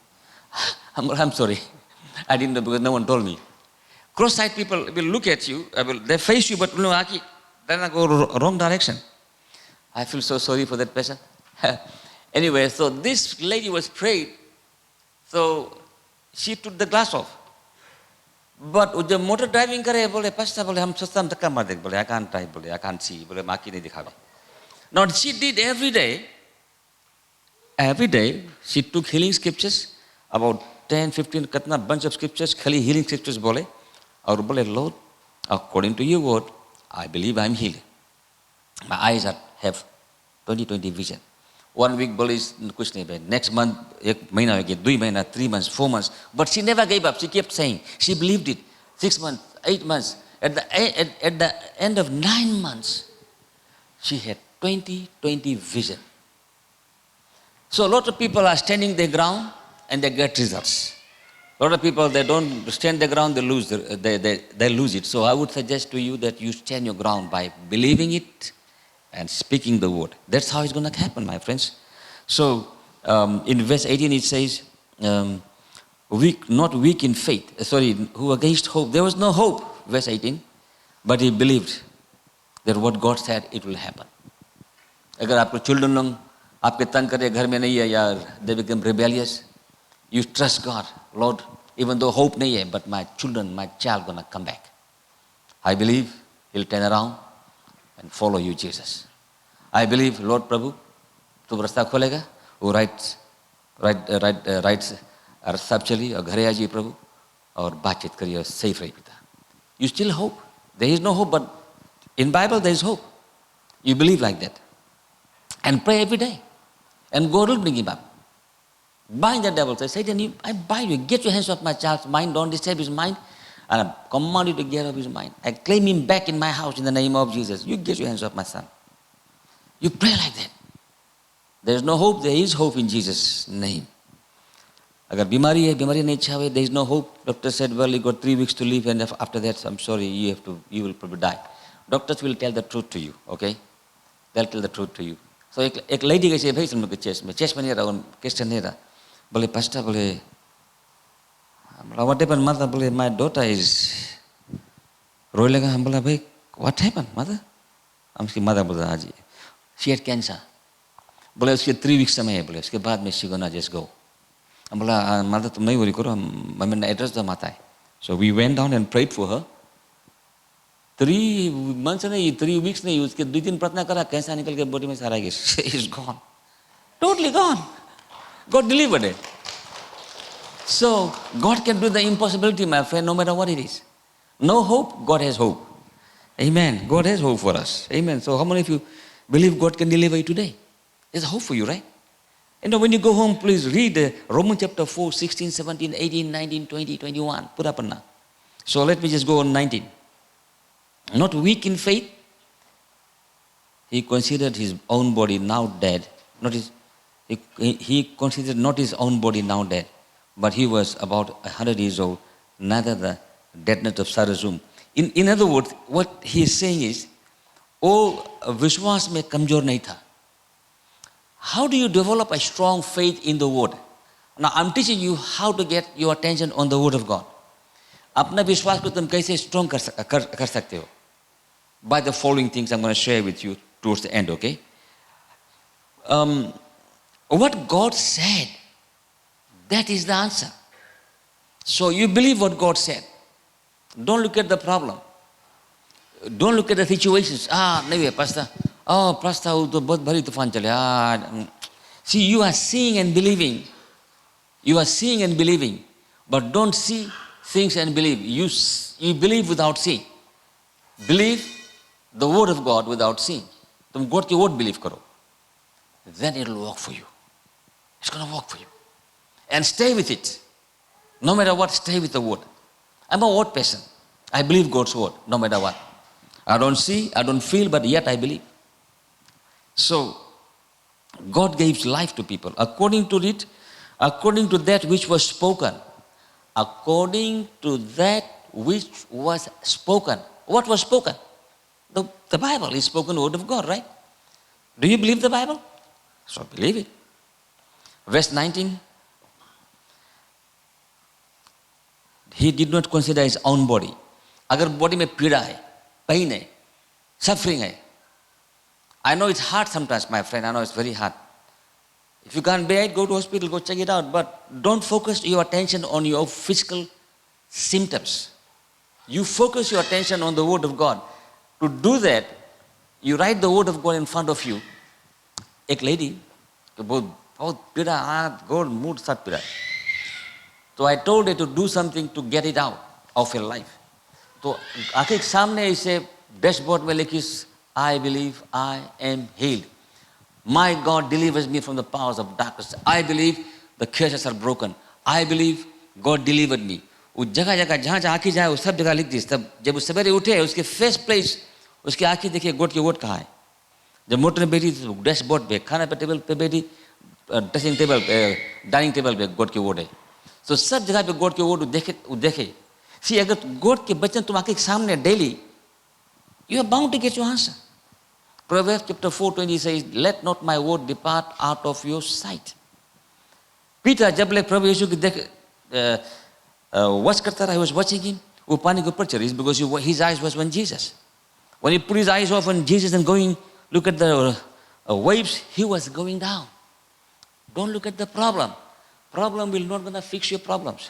I'm sorry. I didn't know because no one told me. Cross-eyed people will look at you, they face you, but then I go wrong direction. I feel so sorry for that person. Anyway, so this lady was prayed, so she took the glass off. But जब motor driving करे बोले pastor बोले हम सोचते हम धक्का मार देंगे बोले I can't drive बोले I can't see बोले माँ की नहीं दिखावे. Now she did every day. Every day she took healing scriptures, about 10, 15 कितना bunch of scriptures, खाली healing scriptures बोले और बोले Lord, according to your word, I believe I'm healed. My eyes have 20/20 vision. 1 week बोले कुछ नहीं भाई. Next month 1 महीना हो गया, 2 महीना, 3 months, 4 months. But she never gave up. She kept saying. She believed it. 6 months, 8 months. At the end of 9 months, she had 20/20 vision. So a lot of people are standing their ground and they get results. A lot of people, they don't stand their ground, they lose it. So I would suggest to you that you stand your ground by believing it and speaking the word. That's how it's going to happen, my friends. So in verse 18 it says, not weak in faith. Who against hope. There was no hope, verse 18, but he believed that what God said, it will happen. अगर आपको children लोग आपके तंग करे घर में नहीं है यार, they become rebellious, you trust God. Lord, even though hope नहीं है, but my child gonna come back. I believe he'll turn around and follow you, Jesus. I believe, Lord Prabhu, तुम रास्ता खोलेगा, वो राइट्स रास्ता चली और घरे आ जाइए प्रभु और बातचीत करिए और safe रही पिता. You still hope. There is no hope, but in Bible there is hope. You believe like that. And pray every day. And God will bring him up. Bind the devil. Say, Satan, I bind you. Get your hands off my child's mind. Don't disturb his mind. And I command you to get off his mind. I claim him back in my house in the name of Jesus. You get your hands off my son. You pray like that. There is no hope. There is hope in Jesus' name. अगर बीमारी है, बीमारी नहीं अच्छा हुए, there is no hope. Doctor said, well, you got 3 weeks to live, and after that, I'm sorry, you will probably die. Doctors will tell the truth to you, okay? They'll tell the truth to you. So एक lady गई से भाई सुन मुझे chest में नहीं रहा, question नहीं रहा. बोले pastor बोले, what happened mother? बोले my daughter is रोने लगा. हम बोला भाई what happened mother? हम उसकी mother बोला हाँ जी, she had cancer. बोले उसके 3 weeks समय है, बोले उसके बाद में she gonna just go. हम बोला mother तुम नहीं worry करो, मैंने एड्रेस दो माता है. So we went down and prayed for her. 3 months नहीं, 3 weeks नहीं, उसके 2-3 प्रार्थना करा, कैंसर निकल के बॉडी में सारा गया. It's gone, totally gone. God delivered it. So God can do the impossibility, my friend, no matter what it is. No hope, God has hope. Amen. God has hope for us. Amen. So how many of you believe God can deliver you today? There's hope for you, right? When you go home, please read Romans chapter 4, 16, 17, 18, 19, 20, 21. Put up now. So let me just go on 19. Not weak in faith. He considered his own body now dead. He considered not his own body now dead, but he was about 100 years old, neither the deadness of Sarah's womb. In other words, what he is saying is, विश्वास में कमजोर नहीं था. How do you develop a strong faith in the word? Now I'm teaching you how to get your attention on the word of God. अपना विश्वास को तुम कैसे strong कर सकते हो? By the following things I'm going to share with you towards the end, okay? What God said, that is the answer. So you believe what God said. Don't look at the problem. Don't look at the situations. नहीं है pastor. pastor वो तो बहुत भारी तूफान चले. See, you are seeing and believing. You are seeing and believing, but don't see things and believe. You believe without seeing. Believe the word of God without seeing. तुम God की word believe करो. Then it will work for you. It's going to work for you. And stay with it. No matter what, stay with the word. I'm a word person. I believe God's word, no matter what. I don't see, I don't feel, but yet I believe. So, God gives life to people according to it, according to that which was spoken. According to that which was spoken. What was spoken? The Bible is spoken word of God, right? Do you believe the Bible? So believe it. Verse 19. he did not consider his own body. अगर body में पीड़ा है, pen है, suffering है, I know it's hard sometimes, my friend. I know it's very hard. If you can't bear it, go to hospital, go check it out. But don't focus your attention on your physical symptoms. You focus your attention on the Word of God. To do that, you write the Word of God in front of you. एक lady कि बहुत पीड़ा, हाथ गोड़ mood सब पीड़ा. So I told her to do something to get it out of her life. तो आंखें के सामने इसे डैशबोर्ड में लिखी, I believe I am healed. My God delivers me from the powers of darkness. I believe the curses are broken. I believe God delivered me. वो जगह जगह जहाँ जहाँ आँखें जाए वो सब जगह लिख दी. तब जब वो सवेरे उठे उसके फर्स्ट प्लेस उसकी आँखें देखिए गोड की वोट कहाँ है. जब मोटर में बैठी तो डैशबोर्ड पे, खाना पे टेबल पे बैठी, ड्रेसिंग टेबल पे, डाइनिंग टेबल पे गोड की वोट है. तो सब जगह पे गोड की वोट देखे. सी अगर गोड के वचन तुम आँखें के सामने daily, you are bound to get your answer. Proverbs chapter 4:20 says, "Let not my word depart out of your sight." Peter जब ले प्रभु यीशु की देख watch करता रहा, he was watching him. वो पानी के ऊपर चढ़ी because his eyes was on Jesus. When he put his eyes off on Jesus and going look at the waves, he was going down. Don't look at the problem. Problem will not gonna fix your problems.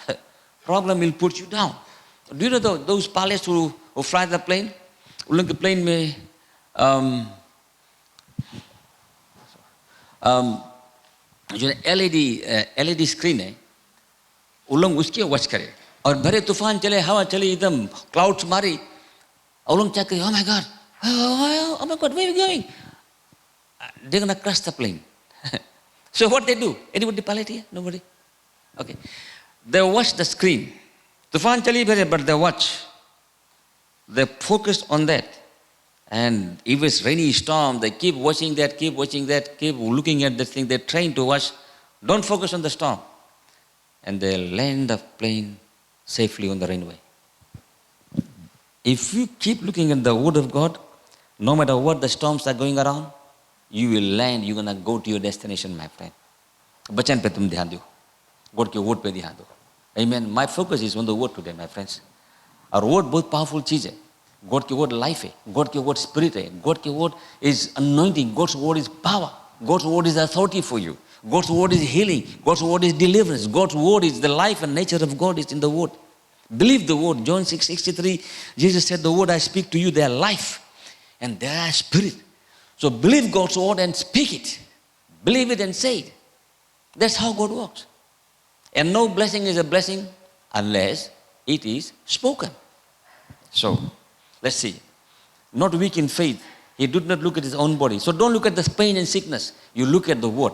Problem will put you down. Do you know those pilots who fly the plane? उन लोग के plane में जो LED screen है, उन लोग उसकी watch करे और भरे तूफान चले, हवा चली, एकदम क्लाउड्स मारी, और लोग चेक करे, oh my God, where are we going? They're gonna crash the plane. So what they do? Anybody pilot here? Nobody? Okay. They watch the screen. तूफान चली भरे, but they watch. They focused on that. And if it's rainy storm, they keep watching that, keep looking at that thing. They're trying to watch. Don't focus on the storm. And they'll land the plane safely on the runway. If you keep looking at the Word of God, no matter what the storms are going around, you will land, you're going to go to your destination, my friend. बचन पे तुम ध्यान दो. God के word पे ध्यान दो. Amen. My focus is on the word today, my friends. और word बहुत powerful चीज़ है. God के word life है. God के word spirit है. God के word is anointing. God's word is power. God's word is authority for you. God's word is healing. God's word is deliverance. God's word is the life and nature of God is in the word. Believe the word. John 6:63, Jesus said, the word I speak to you, they are life and they are spirit. So believe God's word and speak it. Believe it and say it. That's how God works. And no blessing is a blessing unless it is spoken. So, let's see. Not weak in faith. He did not look at his own body. So don't look at the pain and sickness. You look at the word.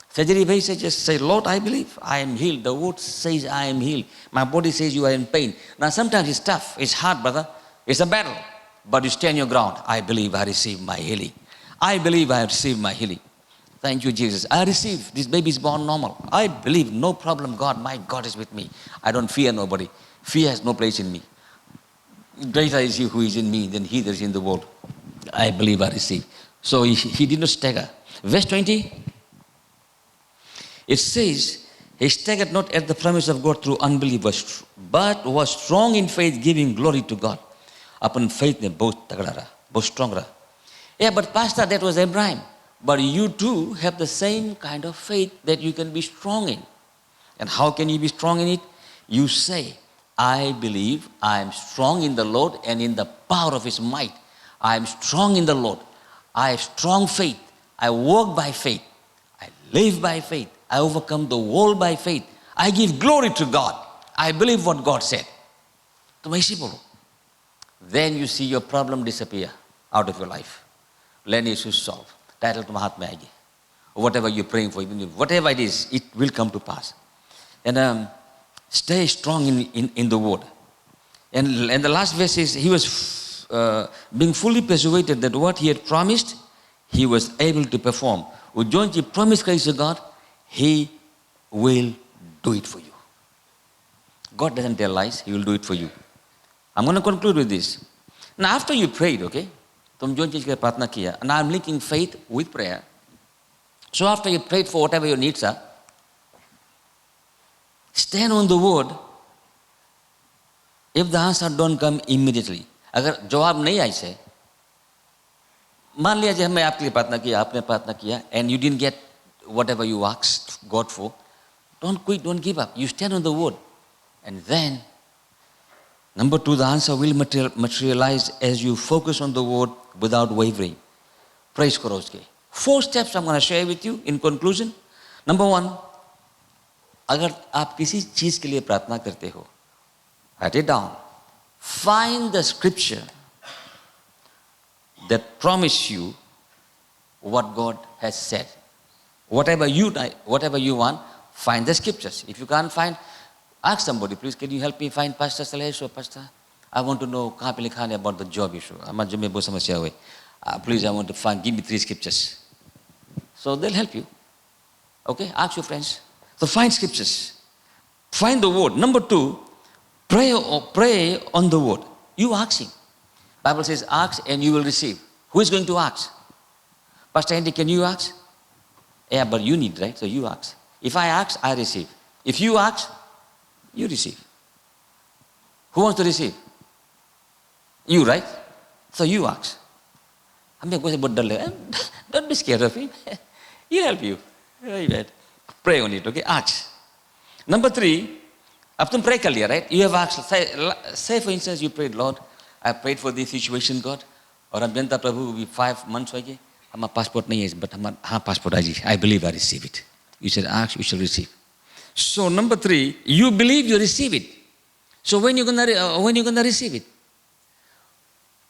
Surgery bhai says, just say, Lord, I believe I am healed. The word says I am healed. My body says you are in pain. Now sometimes it's tough. It's hard, brother. It's a battle. But you stand your ground. I believe I receive my healing. I believe I have received my healing. Thank you, Jesus. I receive. This baby is born normal. I believe, no problem, God. My God is with me. I don't fear nobody. Fear has no place in me. Greater is he who is in me than he that is in the world. I believe I receive. So he did not stagger. Verse 20. It says, he staggered not at the promise of God through unbelief, but was strong in faith, giving glory to God. Upon faith, both तगड़ा रहा, बहुत strong रहा. Yeah, but pastor, that was Abraham. But you too have the same kind of faith that you can be strong in. And how can you be strong in it? You say, I believe I am strong in the Lord and in the power of his might. I am strong in the Lord. I have strong faith. I walk by faith. I live by faith. I overcome the world by faith. I give glory to God. I believe what God said. तुम ऐसे बोलो. Then you see your problem disappear out of your life. Let issues solve. Title तुम्हारे हाथ में आएगी. Whatever you're praying for, whatever it is, it will come to pass. And stay strong in the word. And the last verse is, he was being fully persuaded that what he had promised, he was able to perform. वो जो चीज promise करी से God, he will do it for you. God doesn't tell lies, he will do it for you. I'm going to conclude with this. Now after you prayed, okay, तुम जो चीज के प्रार्थना किया, and I'm linking faith with prayer. So after you prayed for whatever your needs are, stand on the word If the answer don't come immediately, अगर जवाब नहीं आई से, मान लिया जो मैं आपके लिए प्रार्थना किया, आपने प्रार्थना किया, and you didn't get whatever you asked God for, don't quit, don't give up. You stand on the word, and then number 2, the answer will materialize as you focus on the word without wavering. Praise करो उसके. 4 steps I'm going to share with you in conclusion. Number 1, अगर आप किसी चीज के लिए प्रार्थना करते हो, write it down. Find the scripture that promise you what God has said. Whatever you want, find the scriptures. If you can't find, ask somebody, please, can you help me find Pastor Salesh or Pastor? I want to know कहाँ पे लिखा है about the job issue. हमारे job में बहुत समस्या हुई. Please, I want to find, give me 3 scriptures. So they'll help you. Okay, ask your friends. So find scriptures. Find the word. Number 2, pray on the word. You ask him. Bible says, ask and you will receive. Who is going to ask? Pastor Andy, can you ask? Yeah, but you need, right? So you ask. If I ask, I receive. If you ask, you receive. Who wants to receive? You, right? So you ask. Don't be scared of him. He'll help you. Amen. Pray on it, okay? Ask. Number 3, अब तुम pray कर लिया, right? You have asked. Say for instance, you prayed, Lord, I prayed for this situation, God. और हम जनता प्रभु भी 5 months हो गए. हमारा passport नहीं है, but हमारा हाँ passport uh ji. I believe I receive it. You said ask, you shall receive. So number 3, you believe you receive it. So when you gonna receive it?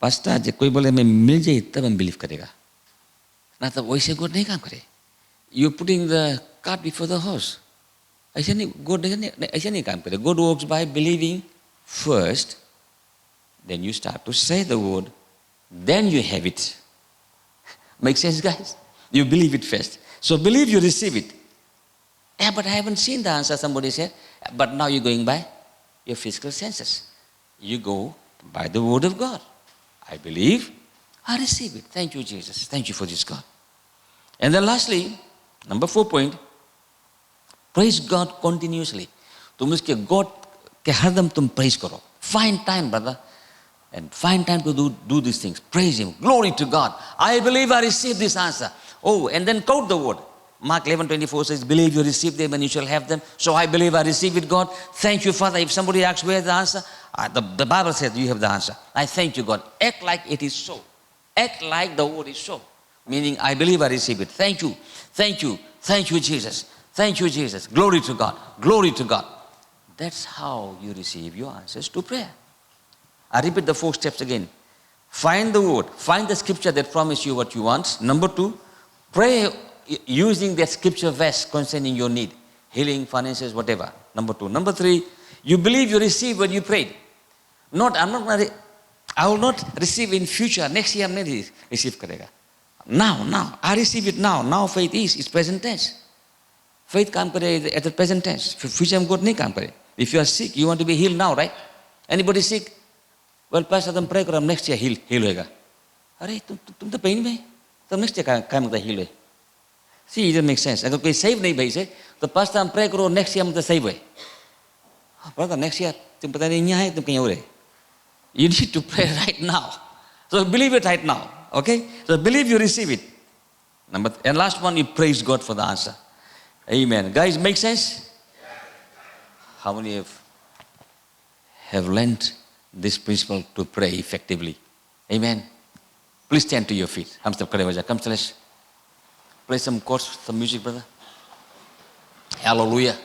Pastor, जब कोई बोले मैं मिल जाए तब हम believe करेगा. ना तब वैसे God नहीं काम करे. You're putting the cart before the horse. ऐसे नहीं, God ऐसे नहीं काम करे. God works by believing first, then you start to say the word, then you have it. Make sense, guys? You believe it first. So believe you receive it. Yeah, but I haven't seen the answer, somebody said. But now you're going by your physical senses. You go by the word of God. I believe, I receive it. Thank you, Jesus. Thank you for this, God. And then lastly, number 4 point, praise God continuously. तुम उसके God के हरदम तुम praise करो. Find time, brother. And find time to do these things. Praise Him. Glory to God. I believe I received this answer. Oh, and then quote the word. Mark 11:24 says, believe you receive them and you shall have them. So I believe I receive it, God. Thank you, Father. If somebody asks where's the answer, the Bible says you have the answer. I thank you, God. Act like it is so. Act like the word is so. Meaning, I believe I receive it. Thank you. Thank you. Thank you, Jesus. Thank you, Jesus. Glory to God. Glory to God. That's how you receive your answers to prayer. I repeat the 4 steps again. Find the word. Find the scripture that promises you what you want. Number 2, pray using that scripture verse concerning your need. Healing, finances, whatever. Number 2. Number 3, you believe you receive what you prayed. I will not receive in future. Next year, I will not receive karega. Now. I receive it now. Now faith is. It's present tense. Faith काम करे at the present tense. Future में God नहीं काम करे. If you are sick, you want to be healed now, right? Anybody sick? Well, Pastor, तुम pray करो, next year heal होएगा. अरे तुम तो pain में, तो next year क्या मतलब heal होए? See, it doesn't make sense. अगर कोई save नहीं भाई से, तो Pastor हम pray करो, next year मतलब save होए. Brother, next year तुम पता नहीं यहाँ है, तुम कहीं और है. You need to pray right now. So believe it right now. Okay? So believe you receive it. And last one, you praise God for the answer. Amen. Guys, make sense? How many have learned this principle to pray effectively? Amen. Please stand to your feet. Come, let's play some chords, some music, brother. Hallelujah.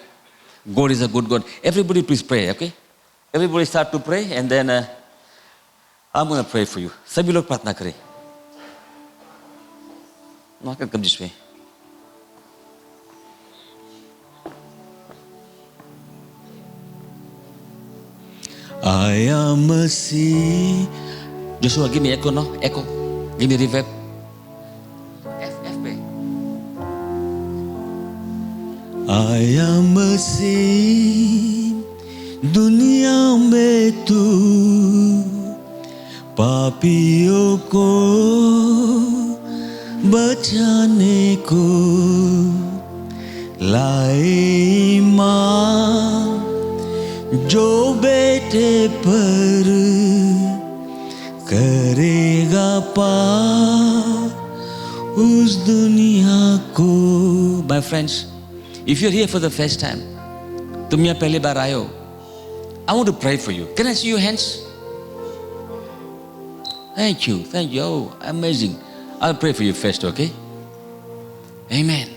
God is a good God. Everybody please pray, okay? Everybody start to pray and then I'm going to pray for you. सभी लोग प्रार्थना करें. No, I can come this way. I am a sea. Joshua, give me echo, no? Echo. Give me reverb. F, babe. I am a sea. दुनिया में तू पापियों को बचाने को लाए माँ जो बेटा बेटे पर करेगा पार उस दुनिया को। My friends, if you're here for the first time, तुम यहाँ पहली बार आए हो, I want to pray for you. Can I see your hands? Thank you. Oh, amazing. I'll pray for you first, okay? Amen.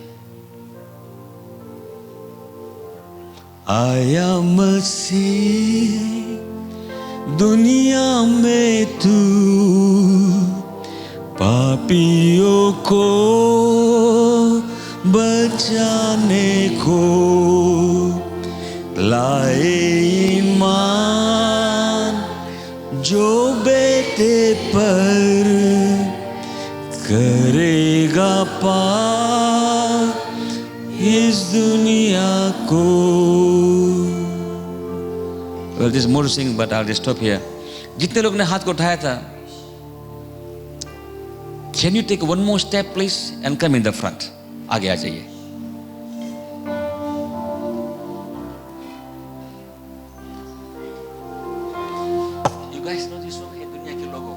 आया मसीह दुनिया में तू पापियों को बचाने को, लाए ईमान जो बेटे पर करेगा पार इस दुनिया को। Well, there's more to sing, but I'll just stop here. जितने लोग ने हाथ को उठाया था, can you take one more step please and come in the front? आगे आ जाइए। You guys know this song? है दुनिया के लोगों।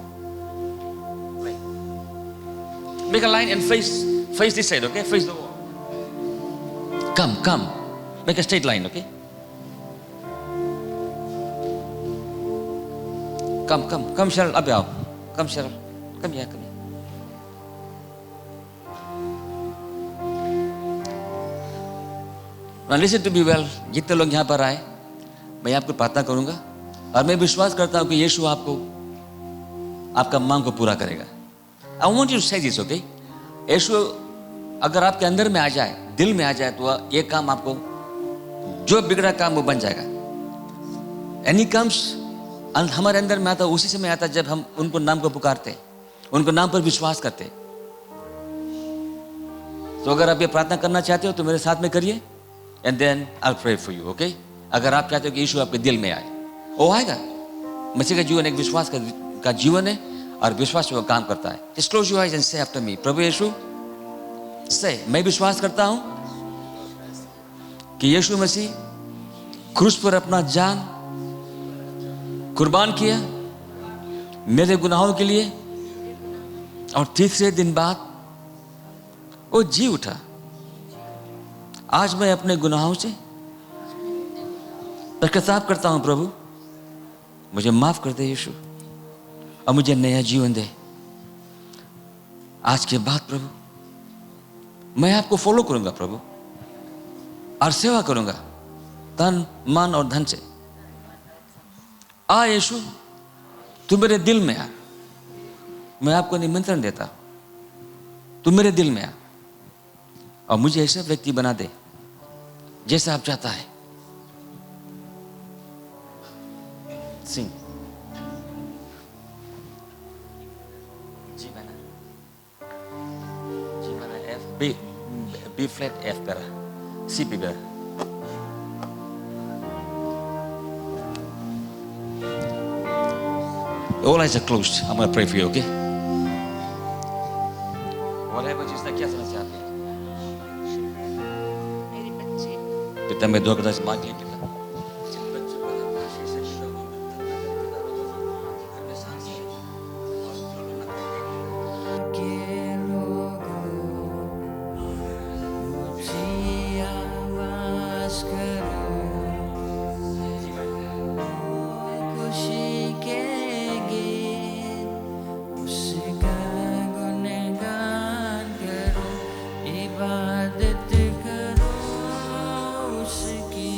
Make a line and face this side, okay? Face the wall. Come. Make a straight line, okay? Come, Cheryl, up आओ. Come, Cheryl. Come here. Now listen to me well. जितने लोग यहाँ पर आए, मैं आपको प्रार्थना करूँगा और मैं विश्वास करता हूँ कि यीशु आपको आपका मांग को पूरा करेगा। I want you to say this, okay? यीशु अगर आपके अंदर में आ जाए, दिल में आ जाए, तो ये काम आपको, जो बिगड़ा काम वो बन जाएगा। Any comes हमारे अंदर में आता, उसी समय आता जब हम उनको नाम को पुकारते, उनको नाम पर विश्वास करते। तो अगर आप ये प्रार्थना करना चाहते हो तो मेरे साथ में करिए, and then I'll pray for you, okay? अगर आप चाहते हो कि यीशु आपके दिल में आए, वो आएगा। मसीह का जीवन एक विश्वास का जीवन है और विश्वास वो काम करता है। Just close your eyes and say after me, Prabhu Yeshu, say, मैं विश्वास करता हूँ कि यीशु मसीह क्रूस पर अपना जान कुर्बान किया मेरे गुनाहों के लिए और तीसरे दिन बाद वो जी उठा। आज मैं अपने गुनाहों से पश्चाताप करता हूं प्रभु, मुझे माफ कर दे यीशु और मुझे नया जीवन दे। आज के बाद प्रभु मैं आपको फॉलो करूंगा प्रभु और सेवा करूंगा तन मन और धन से। आ यीशु, तू मेरे दिल में आ, मैं आपको निमंत्रण देता, तू मेरे दिल में आ और मुझे ऐसा व्यक्ति बना दे जैसा आप चाहता है। सिंग जी मैंने एफ बी फ्लैट एफ पेरा सी पी पेरा। All eyes are closed. I'm going to pray for you, okay? Whatever जिसने क्या समझ चाहते हैं? मेरे बच्चे पिता मैं दुआ करता हूँ, मांग ले पिता। इबादत करो उसकी।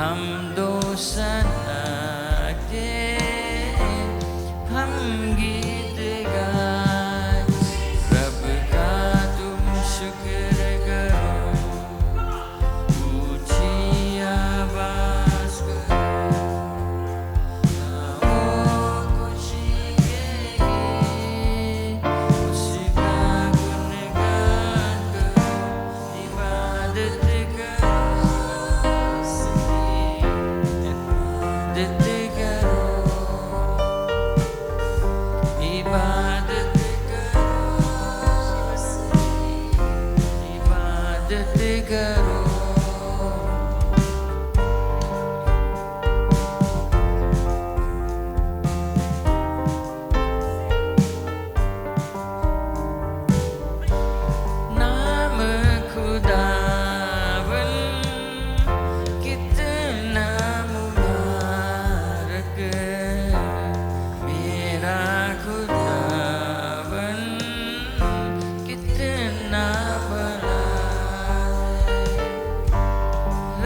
हम दो सना के हम गीत गाए रब का तुम शुक्र करो ऊंची आवाज करो खुशी के गीत उसका गुणगान करो इबादत करो इबादत करो नाम खुदावन कितना मुबारक मेरा खुदावन कितना बड़ा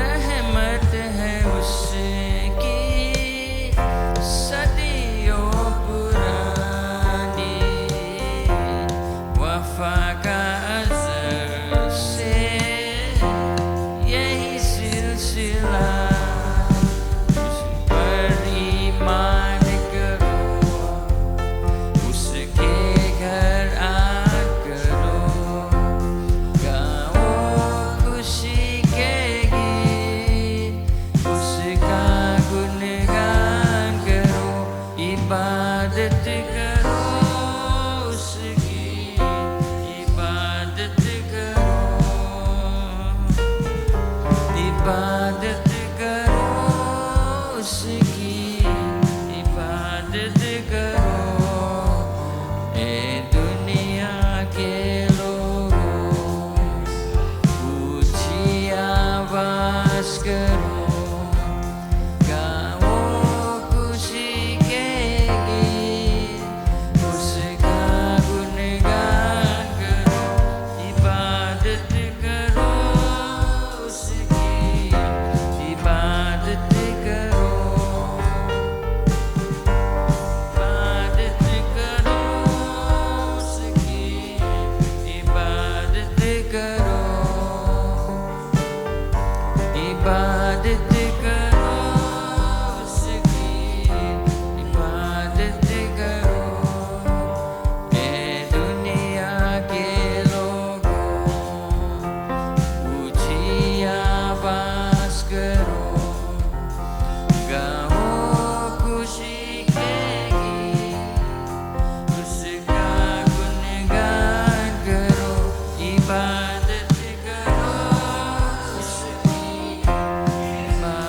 रहमत है उसकी सदियों पुरानी वफा का अज़ल से यही सिलसिला उस पर ईमान करो उसके घर करो गाओ खुशी के गीत उसका गुणगान करो इबादत करो उसकी इबादत करो इबादत करो उसकी इबादत करो ए दुनिया के लोगों ऊंची आवाज करो गाओ खुशी के गीत उसका गुणगान करो इबादत करो उसकी इबादत करो इबादत करो उसकी इबादत करो इबादत करो उसकी इबादत करो ए दुनिया के लोगों ऊंची आवाज करो गाओ खुशी के गीत उसका गुणगान करो इबादत करो उसकी इबादत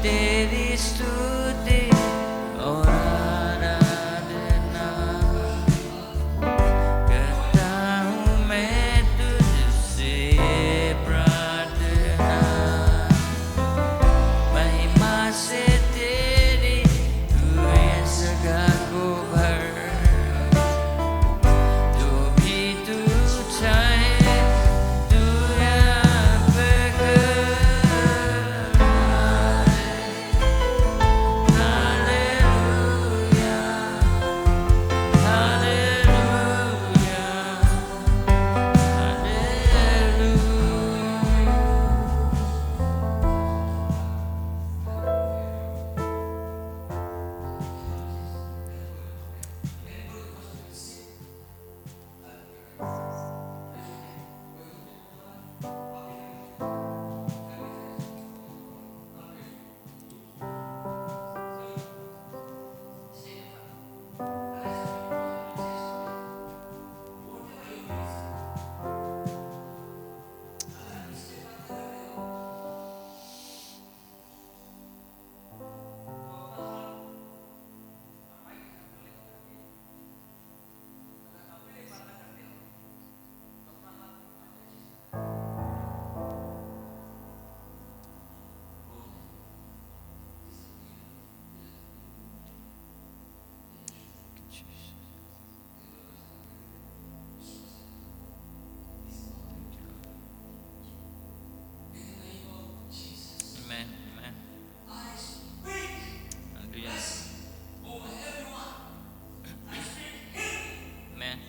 तेरी स्तुति और आराधना करता हूँ मैं तुझसे प्रार्थना महिमा से तेरी तू ये जगह को भर जो भी तू चाहे तू यहाँ पे कर hallelujah hallelujah hallelujah Amen. Amen. Hallelujah. Amen. Amen.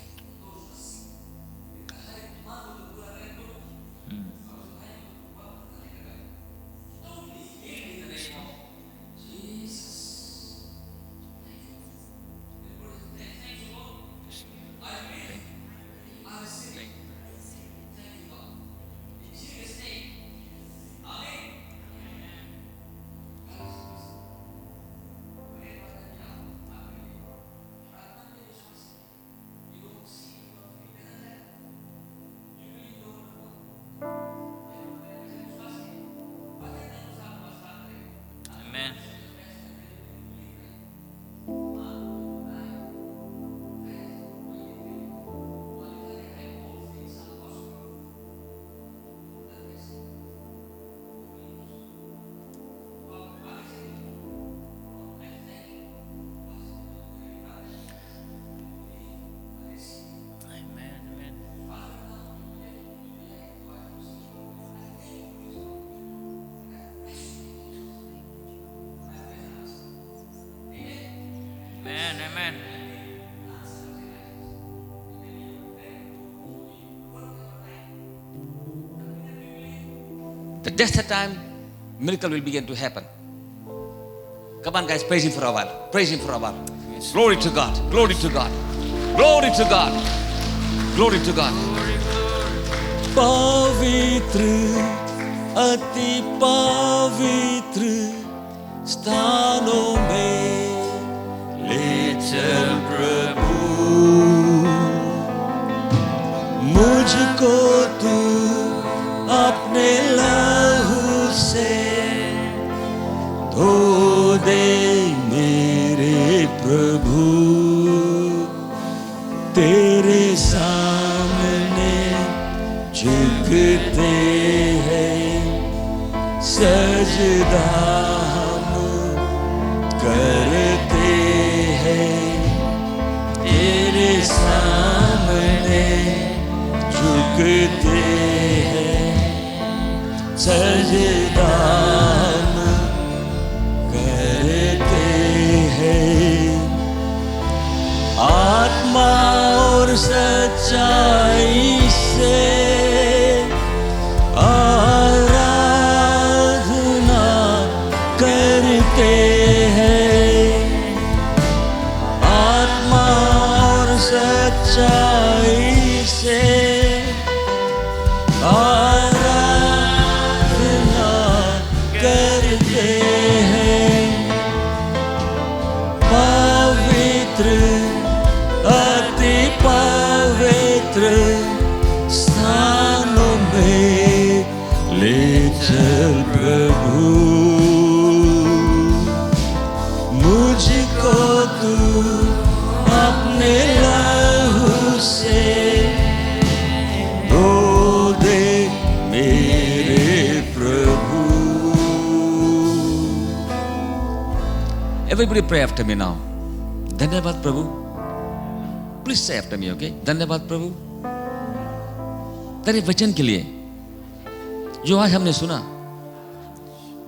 Amen. Amen. Amen. Amen. That's the time miracle will begin to happen. Come on, guys, praise Him for a while. Praise Him for a while. Glory to God. Glory to God. Glory to God. Glory to God. पवित्र अति पवित्र स्थानों में ले चल प्रभु मुझको तू अपने लहू से धो दे मेरे प्रभु तेरे सामने झुकते हैं सजदा हम करते हैं तेरे सामने झुकते हैं सजदा हम करते हैं आत्मा और सच्चाई से आराधना करते हैं आत्मा और सच्चाई से आराधना करते हैं। पवित्र अति पवित्र स्थानों में ले चल प्रभु, मुझको तू अपने लहू से धो दे मेरे प्रभु। Everybody pray after me now. धन्यवाद प्रभु। Please say after me, okay? धन्यवाद प्रभु तेरे वचन के लिए जो आज हमने सुना।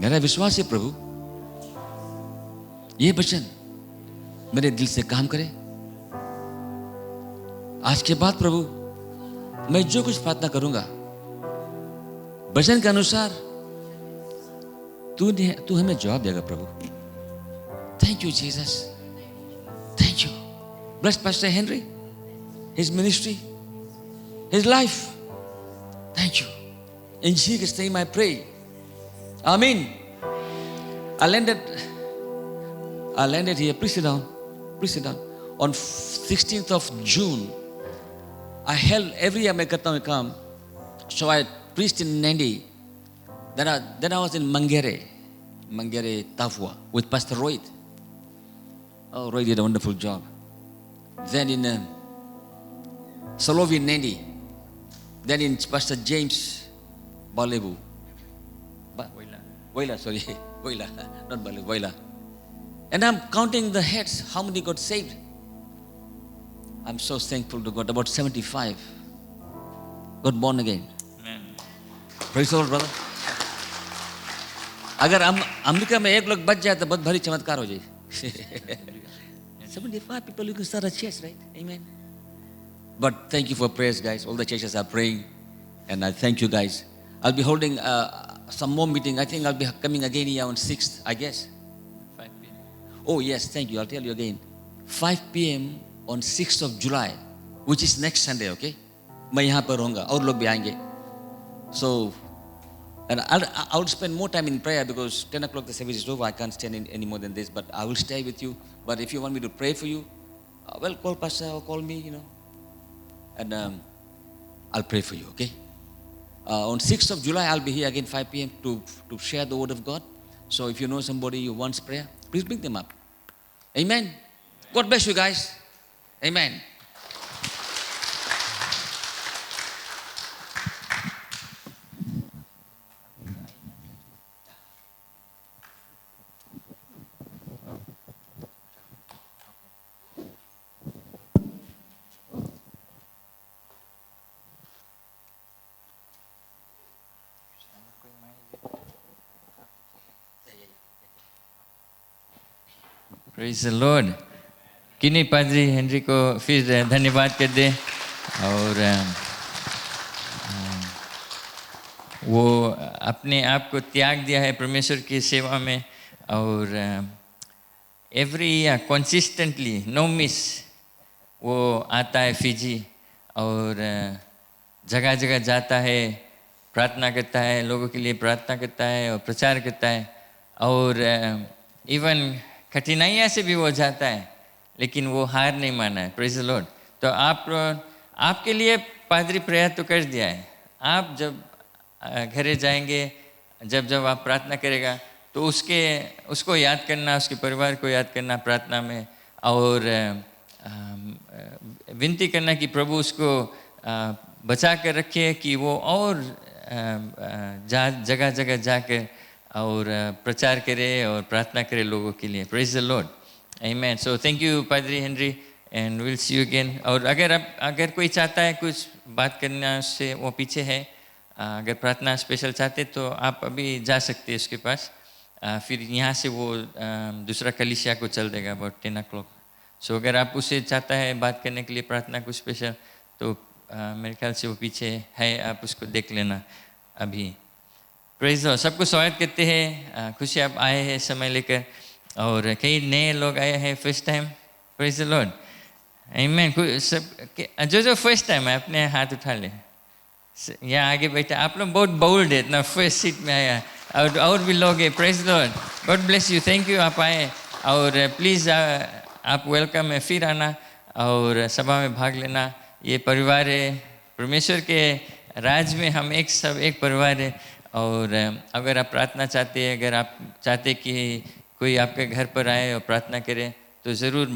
मेरा विश्वास है प्रभु ये वचन मेरे दिल से काम करे। आज के बाद प्रभु मैं जो कुछ प्रार्थना करूंगा वचन के अनुसार तू हमें जवाब देगा प्रभु। Thank you Jesus, thank you. Bless pastor Henry, his ministry, his life. Thank you. In Jesus' name I pray. Amen. I landed here. Please sit down. Please sit down. On 16th of June, I held every year my Katha will come. So I preached in Nandi. Then I was in Mangere, Tafua, with Pastor Rohit. Oh, Rohit did a wonderful job. Then in Salovi Nandi. Then in Pastor James Balebu. Waila, sorry. Waila, not Balebu, Waila. And I'm counting the heads, how many got saved. I'm so thankful to God. About 75 got born again. Amen. Praise the Lord, brother. अगर America में एक लोग बच जाए तो बहुत भारी चमत्कार हो जाए. 75 people, you can start a church, right? Amen. But thank you for prayers, guys. All the churches are praying, and I thank you, guys. I'll be holding some more meeting. I think I'll be coming again here on 6th, I guess. 5 p.m. Oh yes, thank you. I'll tell you again. 5 p.m. on 6th of July, which is next Sunday, okay? मैं यहाँ पर रहूँगा और लोग भी आएंगे. So, and I'll spend more time in prayer because 10 o'clock the service is over. I can't stand in any more than this, but I will stay with you. But if you want me to pray for you, well, call Pastor or call me, you know. And I'll pray for you, okay? On 6th of July, I'll be here again 5 p.m. to share the word of God. So if you know somebody who wants prayer, please bring them up. Amen. God bless you guys. Amen. Praise the Lord. किन्हीं पादरी Henry को फिर धन्यवाद कर दे और वो अपने आप को त्याग दिया है परमेश्वर की सेवा में और every year consistently no miss वो आता है फिजी और जगह जगह जाता है, प्रार्थना करता है, लोगों के लिए प्रार्थना करता है और प्रचार करता है और इवन कठिनाइयाँ से भी वो जाता है लेकिन वो हार नहीं माना है. Praise the Lord. तो आपके लिए पादरी प्रेयर तो कर दिया है. आप जब घरे जाएंगे, जब आप प्रार्थना करेगा तो उसको याद करना, उसके परिवार को याद करना प्रार्थना में और विनती करना कि प्रभु उसको बचा कर रखे कि वो और जगह जगह जाकर और प्रचार करे और प्रार्थना करे लोगों के लिए. Praise the Lord. आमीन. सो थैंक यू पादरी Henry and will see you again. और अगर कोई चाहता है कुछ बात करना से वो पीछे है, अगर प्रार्थना स्पेशल चाहते तो आप अभी जा सकते हैं उसके पास. फिर यहाँ से वो दूसरा कलीसिया को चल देगा अबाउट 10 o'clock. सो अगर आप उससे चाहता है बात करने के लिए प्रार्थना कुछ स्पेशल तो मेरे ख्याल से वो पीछे है, आप उसको देख लेना अभी. Praise Lord. सबको स्वागत करते हैं. खुशी आप आए हैं समय लेकर और कई नए लोग आए हैं first time. Praise the Lord. आमीन। जो फर्स्ट टाइम है अपने हाथ उठा ले। यहाँ आगे बैठे आप लोग बहुत बोल्ड है, इतना फर्स्ट सीट में आया और भी लोग हैं। Praise Lord, God bless you, thank you आप आए। और प्लीज़ आप वेलकम है, फिर आना और सभा में भाग लेना। ये परिवार है, परमेश्वर के राज में हम सब एक परिवार है। और अगर आप प्रार्थना चाहते हैं, अगर आप चाहते कि कोई आपके घर पर आए और प्रार्थना करे तो ज़रूर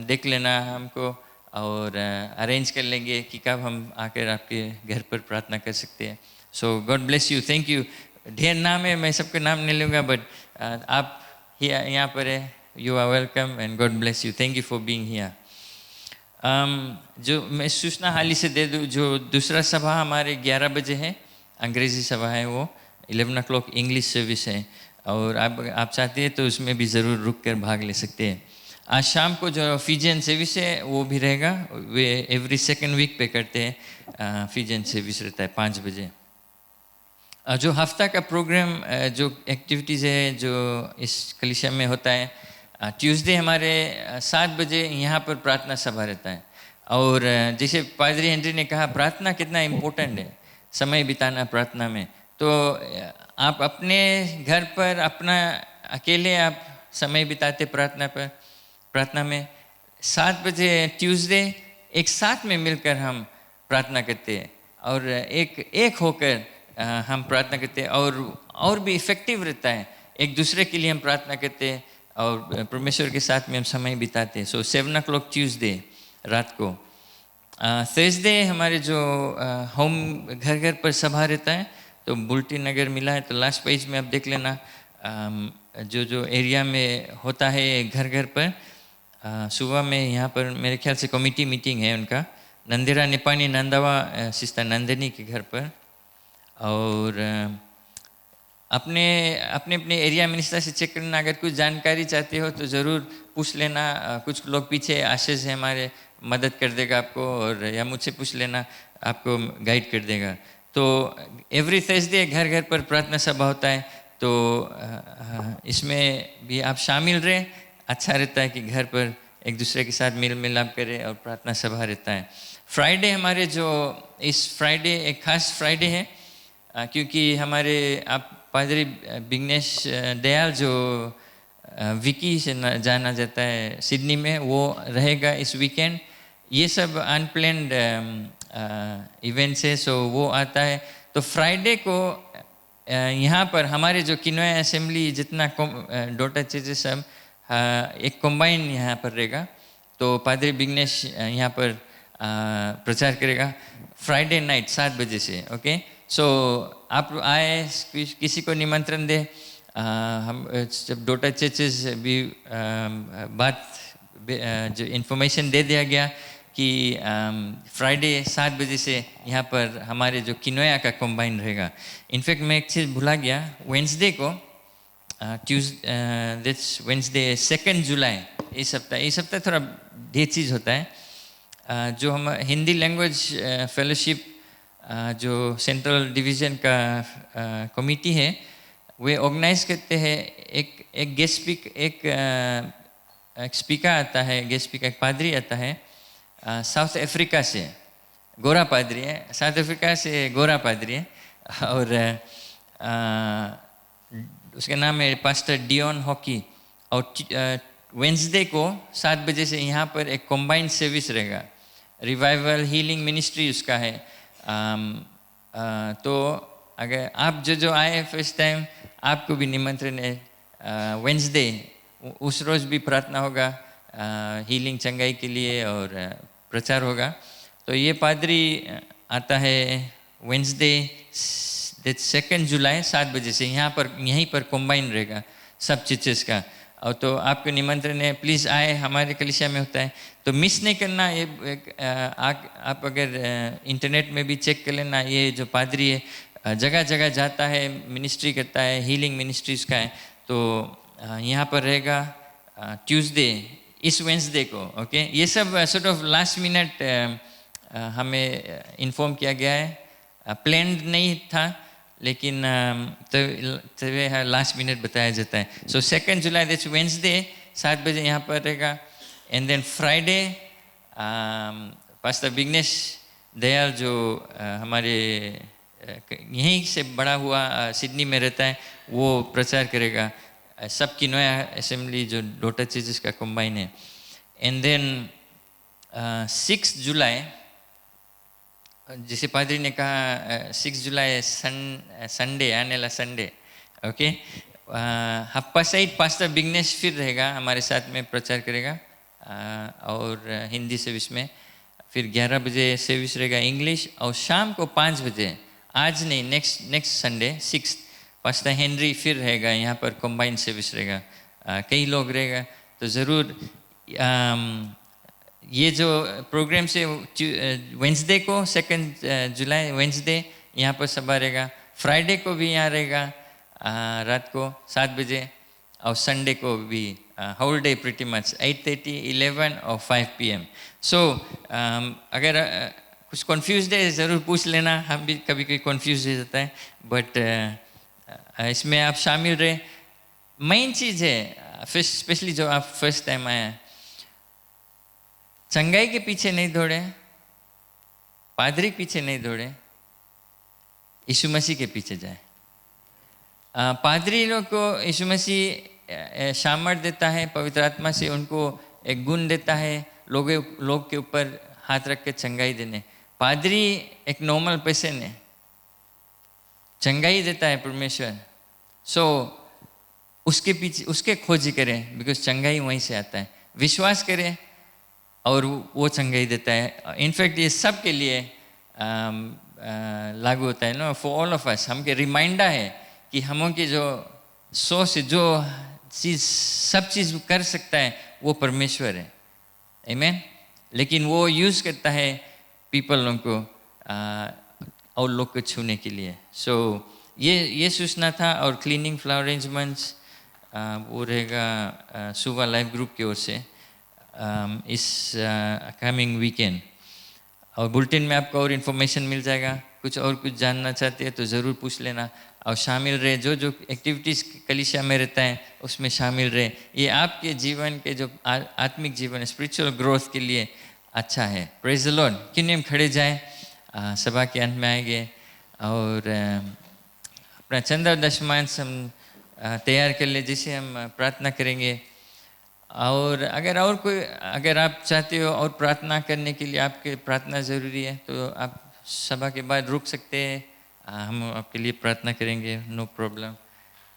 देख लेना हमको और अरेंज कर लेंगे कि कब हम आकर आपके घर पर प्रार्थना कर सकते हैं। So God bless you, thank you. ढेर नाम है, मैं सबका नाम नहीं लूँगा, बट आप यहाँ पर है, you are welcome and God bless you, thank you for being here. जो मैं सूचना हाल ही से दे दूँ, जो दूसरा सभा हमारे 11 बजे है, अंग्रेज़ी सभा है, वो 11 o'clock इंग्लिश सर्विस है। और आप चाहते हैं तो उसमें भी ज़रूर रुक कर भाग ले सकते हैं। आज शाम को जो फीजियन सर्विस है वो भी रहेगा, वे एवरी सेकेंड वीक पे करते हैं। फीजियन सर्विस रहता है 5 बजे। जो हफ्ता का प्रोग्राम, जो एक्टिविटीज़ है जो इस कलीसिया में होता है, ट्यूसडे हमारे 7 बजे यहाँ पर प्रार्थना सभा रहता है। और जैसे पादरी हेनरी ने कहा, प्रार्थना कितना इम्पोर्टेंट है, समय बिताना प्रार्थना में। तो आप अपने घर पर अपना अकेले आप समय बिताते प्रार्थना में 7 बजे ट्यूसडे एक साथ में मिलकर हम प्रार्थना करते हैं और एक होकर हम प्रार्थना करते हैं और भी इफ़ेक्टिव रहता है। एक दूसरे के लिए हम प्रार्थना करते हैं और परमेश्वर के साथ में हम समय बिताते हैं। सो 7 o'clock ट्यूसडे रात को। थर्सडे हमारे जो होम घर घर पर सभा रहता है, तो बुलेटिन अगर मिला है तो लास्ट पेज में आप देख लेना। जो एरिया में होता है घर घर पर, सुबह में यहाँ पर मेरे ख्याल से कमेटी मीटिंग है उनका, नंदेरा निपानी नंदावा सिस्टर नंदिनी के घर पर। और अपने एरिया मिनिस्टर से चेक करना, अगर कुछ जानकारी चाहते हो तो ज़रूर पूछ लेना। कुछ लोग पीछे आशीष है हमारे, मदद कर देगा आपको, और या मुझसे पूछ लेना, आपको गाइड कर देगा। तो एवरी थर्सडे घर घर पर प्रार्थना सभा होता है, तो इसमें भी आप शामिल रहें। अच्छा रहता है कि घर पर एक दूसरे के साथ मेल मिलाप करें और प्रार्थना सभा रहता है। फ्राइडे हमारे जो इस फ्राइडे एक खास फ्राइडे है, क्योंकि हमारे आप पादरी विघ्नेश दयाल जो विकी से जाना जाता है सिडनी में, वो रहेगा इस वीकेंड। ये सब अनप्लान्ड इवेंट्स है, सो वो आता है। तो फ्राइडे को यहाँ पर हमारे जो किनोया असेंबली जितना डॉटर चर्चेस सब एक कॉम्बाइन यहाँ पर रहेगा। तो पादरी विघ्नेश यहाँ पर प्रचार करेगा फ्राइडे नाइट 7 बजे से। ओके, सो आप आए, किसी को निमंत्रण दे। हम जब डॉटर चर्चेस भी बात जो इन्फॉर्मेशन दे दिया गया कि फ्राइडे 7 बजे से यहाँ पर हमारे जो किनोया का कॉम्बाइन रहेगा। इनफैक्ट मैं एक चीज़ भुला गया, वेंसडे को वेंसडे 2 जुलाई इस हफ्ता थोड़ा ढेर चीज़ होता है। जो हम हिंदी लैंग्वेज फेलोशिप जो सेंट्रल डिवीज़न का कमेटी है, वे ऑर्गेनाइज करते हैं। एक गेस्ट स्पीकर आता है, गेस्ट स्पीकर एक पादरी आता है साउथ अफ्रीका से, गोरा पादरी है, साउथ अफ्रीका से गोरा पादरी है, और उसका नाम है पास्टर डियोन हॉकी। और वेंसडे को 7 बजे से यहाँ पर एक कॉम्बाइंड सर्विस रहेगा, रिवाइवल हीलिंग मिनिस्ट्री उसका है। तो अगर आप जो आए फर्स्ट टाइम, आपको भी निमंत्रण है। वेंसडे उस रोज़ भी प्रार्थना होगा हीलिंग चंगाई के लिए और प्रचार होगा। तो ये पादरी आता है वेंसडे 2 जुलाई 7 बजे से, यहीं पर कॉम्बाइन रहेगा सब चर्चेस का। और तो आपको निमंत्रण है, प्लीज़ आए, हमारे कलीसिया में होता है, तो मिस नहीं करना। ये आप अगर इंटरनेट में भी चेक कर लेना, ये जो पादरी है जगह जगह जाता है, मिनिस्ट्री करता है, हीलिंग मिनिस्ट्रीज का है। तो यहाँ पर रहेगा ट्यूसडे, इस वेंसडे को। ओके, ये सब सॉर्ट ऑफ लास्ट मिनट हमें इन्फॉर्म किया गया है, प्लान्ड नहीं था, लेकिन तो लास्ट मिनट बताया जाता है। सो 2 जुलाई दैट्स वेंसडे 7 बजे यहाँ पर रहेगा। And then Friday pastor Vighnesh Dayal जो हमारे यहीं से बड़ा हुआ सिडनी में रहता है, वो प्रचार करेगा। सबकी नया असेंबली जो डॉटर चर्चेस का कंबाइन है। एंड देन 6 जुलाई, जैसे पादरी ने कहा 6 जुलाई संडे, आने वाला संडे, ओके, 8:30 पास्टर विघ्नेश फिर रहेगा हमारे साथ में, प्रचार करेगा और हिंदी सर्विस में। फिर 11 बजे सर्विस रहेगा इंग्लिश, और शाम को 5 बजे, आज नहीं, नेक्स्ट संडे 6, पास्टर हेनरी फिर रहेगा यहाँ पर, कंबाइन सर्विस रहेगा। कई लोग रहेगा, तो ज़रूर ये जो प्रोग्राम से वेंसडे को 2 जुलाई वेंसडे यहाँ पर सभा रहेगा, फ्राइडे को भी यहाँ रहेगा रात को 7 बजे, और संडे को भी होल डे प्रिटी मच 8:30, 11 और 5 PM। सो अगर कुछ कंफ्यूज है ज़रूर पूछ लेना, हम भी कभी कभी कंफ्यूज हो जाता है, बट इसमें आप शामिल रहे। मेन चीज़ है, स्पेशली जो आप फर्स्ट टाइम आए, चंगाई के पीछे नहीं दौड़े, पादरी के पीछे नहीं दौड़े, यीशु मसीह के पीछे जाए। पादरी लोग को यीशु मसीह सामर्थ देता है, पवित्र आत्मा से उनको एक गुण देता है, लोग के ऊपर हाथ रख के चंगाई देने। पादरी एक नॉर्मल पर्सन है, चंगाई देता है परमेश्वर। सो उसके पीछे, उसके खोजी करें, बिकॉज चंगाई वहीं से आता है। विश्वास करें और वो चंगाई देता है। इनफैक्ट ये सब के लिए लागू होता है ना, फॉर ऑल ऑफ अस। हमके रिमाइंडर है कि हम की जो सोच, जो चीज़, सब चीज़ कर सकता है वो परमेश्वर है, आमीन। लेकिन वो यूज़ करता है पीपल को और लोग को छूने के लिए। सो ये सूचना था। और क्लीनिंग फ्लावर अरेंजमेंट्स वो रहेगा सुबह लाइफ ग्रुप की ओर से इस कमिंग वीकेंड। और बुलेटिन में आपको और इन्फॉर्मेशन मिल जाएगा। कुछ जानना चाहते हैं तो ज़रूर पूछ लेना और शामिल रहे। जो एक्टिविटीज़ कलीसिया में रहता है उसमें शामिल रहे। ये आपके जीवन के जो आत्मिक जीवन, स्पिरिचुअल ग्रोथ के लिए अच्छा है। Praise the Lord. क्यों नहीं हम खड़े जाएं, सभा के अंत में आएंगे और अपना चंदा और दशमांश हम तैयार कर ले, जिसे हम प्रार्थना करेंगे। और अगर आप चाहते हो और प्रार्थना करने के लिए, आपके प्रार्थना ज़रूरी है, तो आप सभा के बाद रुक सकते हैं, हम आपके लिए प्रार्थना करेंगे, no problem.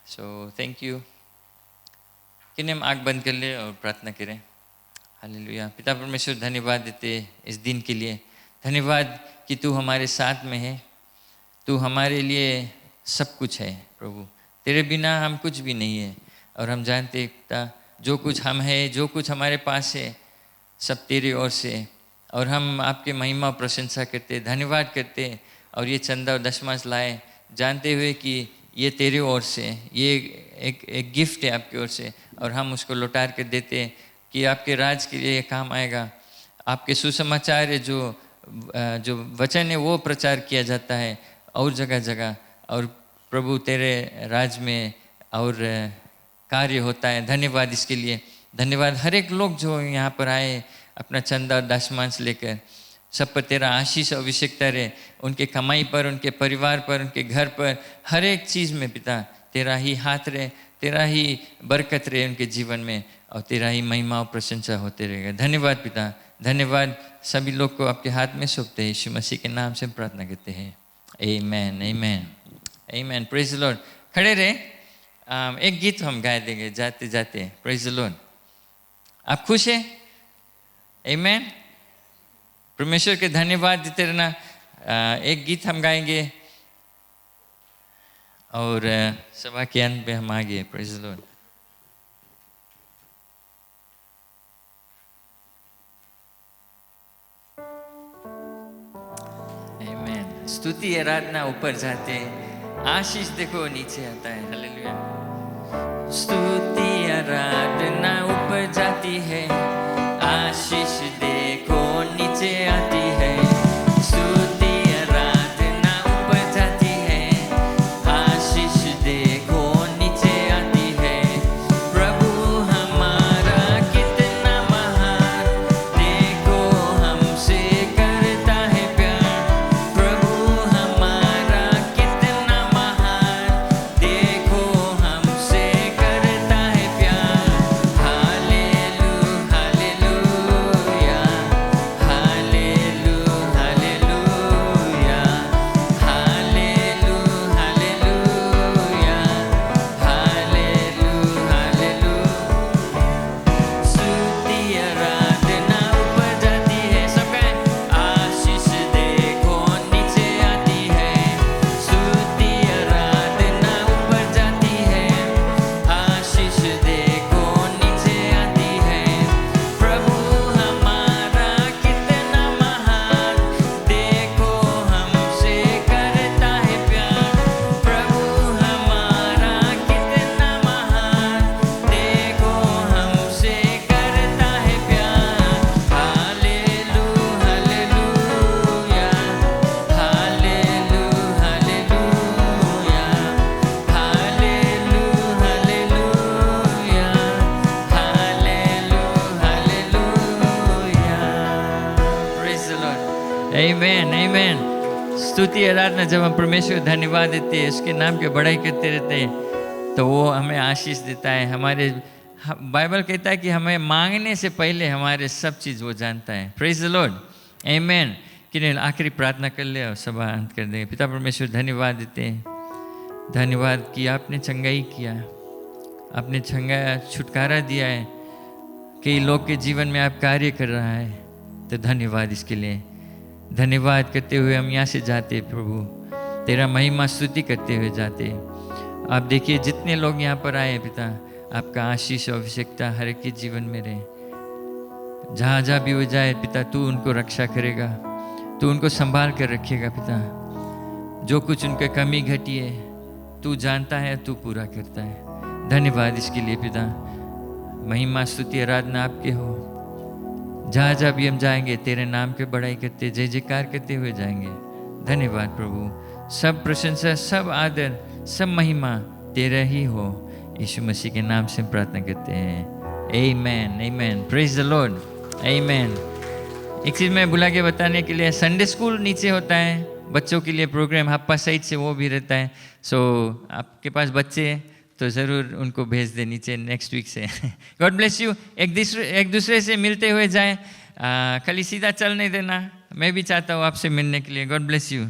So thank you. किन्हें हम आँख बंद कर ले और प्रार्थना करें। हालेलुया। पिता परमेश्वर, धन्यवाद देते इस दिन के लिए। धन्यवाद कि तू हमारे साथ में है, तू हमारे लिए सब कुछ है प्रभु। तेरे बिना हम कुछ भी नहीं है। और हम जानते पिता, जो कुछ हम है, जो कुछ हमारे पास है, सब तेरी ओर से। और हम आपके महिमा प्रशंसा करते, धन्यवाद करते। और ये चंदा और दशमांश लाए जानते हुए कि ये तेरे ओर से, ये एक गिफ्ट है आपकी ओर से। और हम उसको लौटार कर देते कि आपके राज के लिए काम आएगा। आपके सुसमाचार है, जो वचन है वो प्रचार किया जाता है और जगह जगह। और प्रभु तेरे राज में और कार्य होता है। धन्यवाद इसके लिए। धन्यवाद हर एक लोग जो यहाँ पर आए अपना चंदा और दशमांश लेकर। सब पर तेरा आशीष और अभिषेकता रहे, उनके कमाई पर, उनके परिवार पर, उनके घर पर, हर एक चीज़ में पिता तेरा ही हाथ रहे, तेरा ही बरकत रहे उनके जीवन में। और तेरा ही महिमा और प्रशंसा होते रहेगा। धन्यवाद पिता, धन्यवाद। सभी लोग को आपके हाथ में सौंपते हैं, यीशु मसीह के नाम से प्रार्थना करते हैं। आमीन, आमीन, आमीन। Praise the Lord. खड़े रहे। एक गीत हम गा देंगे जाते जाते। Praise the Lord. आप खुश हैं? आमीन। परमेश्वर के धन्यवाद देते रहना। एक गीत हम गाएंगे और सभा के अंत में हम आगे। Praise the Lord. आमीन। स्तुति आराधना ऊपर जाते हैं, आशीष देखो नीचे आता है। हालेलुया। स्तुति आराधना ऊपर जाती है, आशीष देखो नीचे आती है। स्तुति आराधना ऊपर जाती है, आशीष देखो नीचे आती है। प्रभु हमारा कितना महान, देखो आमीन, आमीन। स्तुति आराधना जब हम परमेश्वर को धन्यवाद देते हैं, उसके नाम की बड़ाई करते रहते हैं, तो वो हमें आशीष देता है। हमारे बाइबल कहता है कि हमें मांगने से पहले हमारे सब चीज़ वो जानता है। प्रेज द लॉर्ड, आमीन। कि नहीं, आखिरी प्रार्थना कर ले और सभा अंत कर देंगे। पिता परमेश्वर धन्यवाद देते हैं, धन्यवाद कि आपने चंगाई किया, आपने छुटकारा दिया है, कई लोग के जीवन में आप कार्य कर रहा है, तो धन्यवाद इसके लिए। धन्यवाद करते हुए हम यहाँ से जाते प्रभु, तेरा महिमा स्तुति करते हुए जाते। आप देखिए जितने लोग यहाँ पर आए पिता, आपका आशीष और आवश्यकता हर एक के जीवन में रहे। जहाँ जहाँ भी हो जाए पिता, तू उनको रक्षा करेगा, तू उनको संभाल कर रखेगा पिता। जो कुछ उनके कमी घटी है तू जानता है, तू पूरा करता है। धन्यवाद इसके लिए पिता। महिमा स्तुति आराधना आपके हो। जहाँ जहाँ भी हम जाएंगे तेरे नाम के बड़ाई करते, जय जयकार करते हुए जाएंगे। धन्यवाद प्रभु। सब प्रशंसा, सब आदर, सब महिमा तेरा ही हो। यीशु मसीह के नाम से प्रार्थना करते हैं, आमीन, आमीन। प्रेज द लॉर्ड, आमीन। एक चीज़ मैं भुला के बताने के लिए, संडे स्कूल नीचे होता है, बच्चों के लिए प्रोग्राम हप्पा साइड से वो भी रहता है। सो आपके पास बच्चे हैं तो ज़रूर उनको भेज दे नीचे नेक्स्ट वीक से। God bless you. एक दूसरे से मिलते हुए जाएं, खाली सीधा चल नहीं देना। मैं भी चाहता हूँ आपसे मिलने के लिए। God bless you.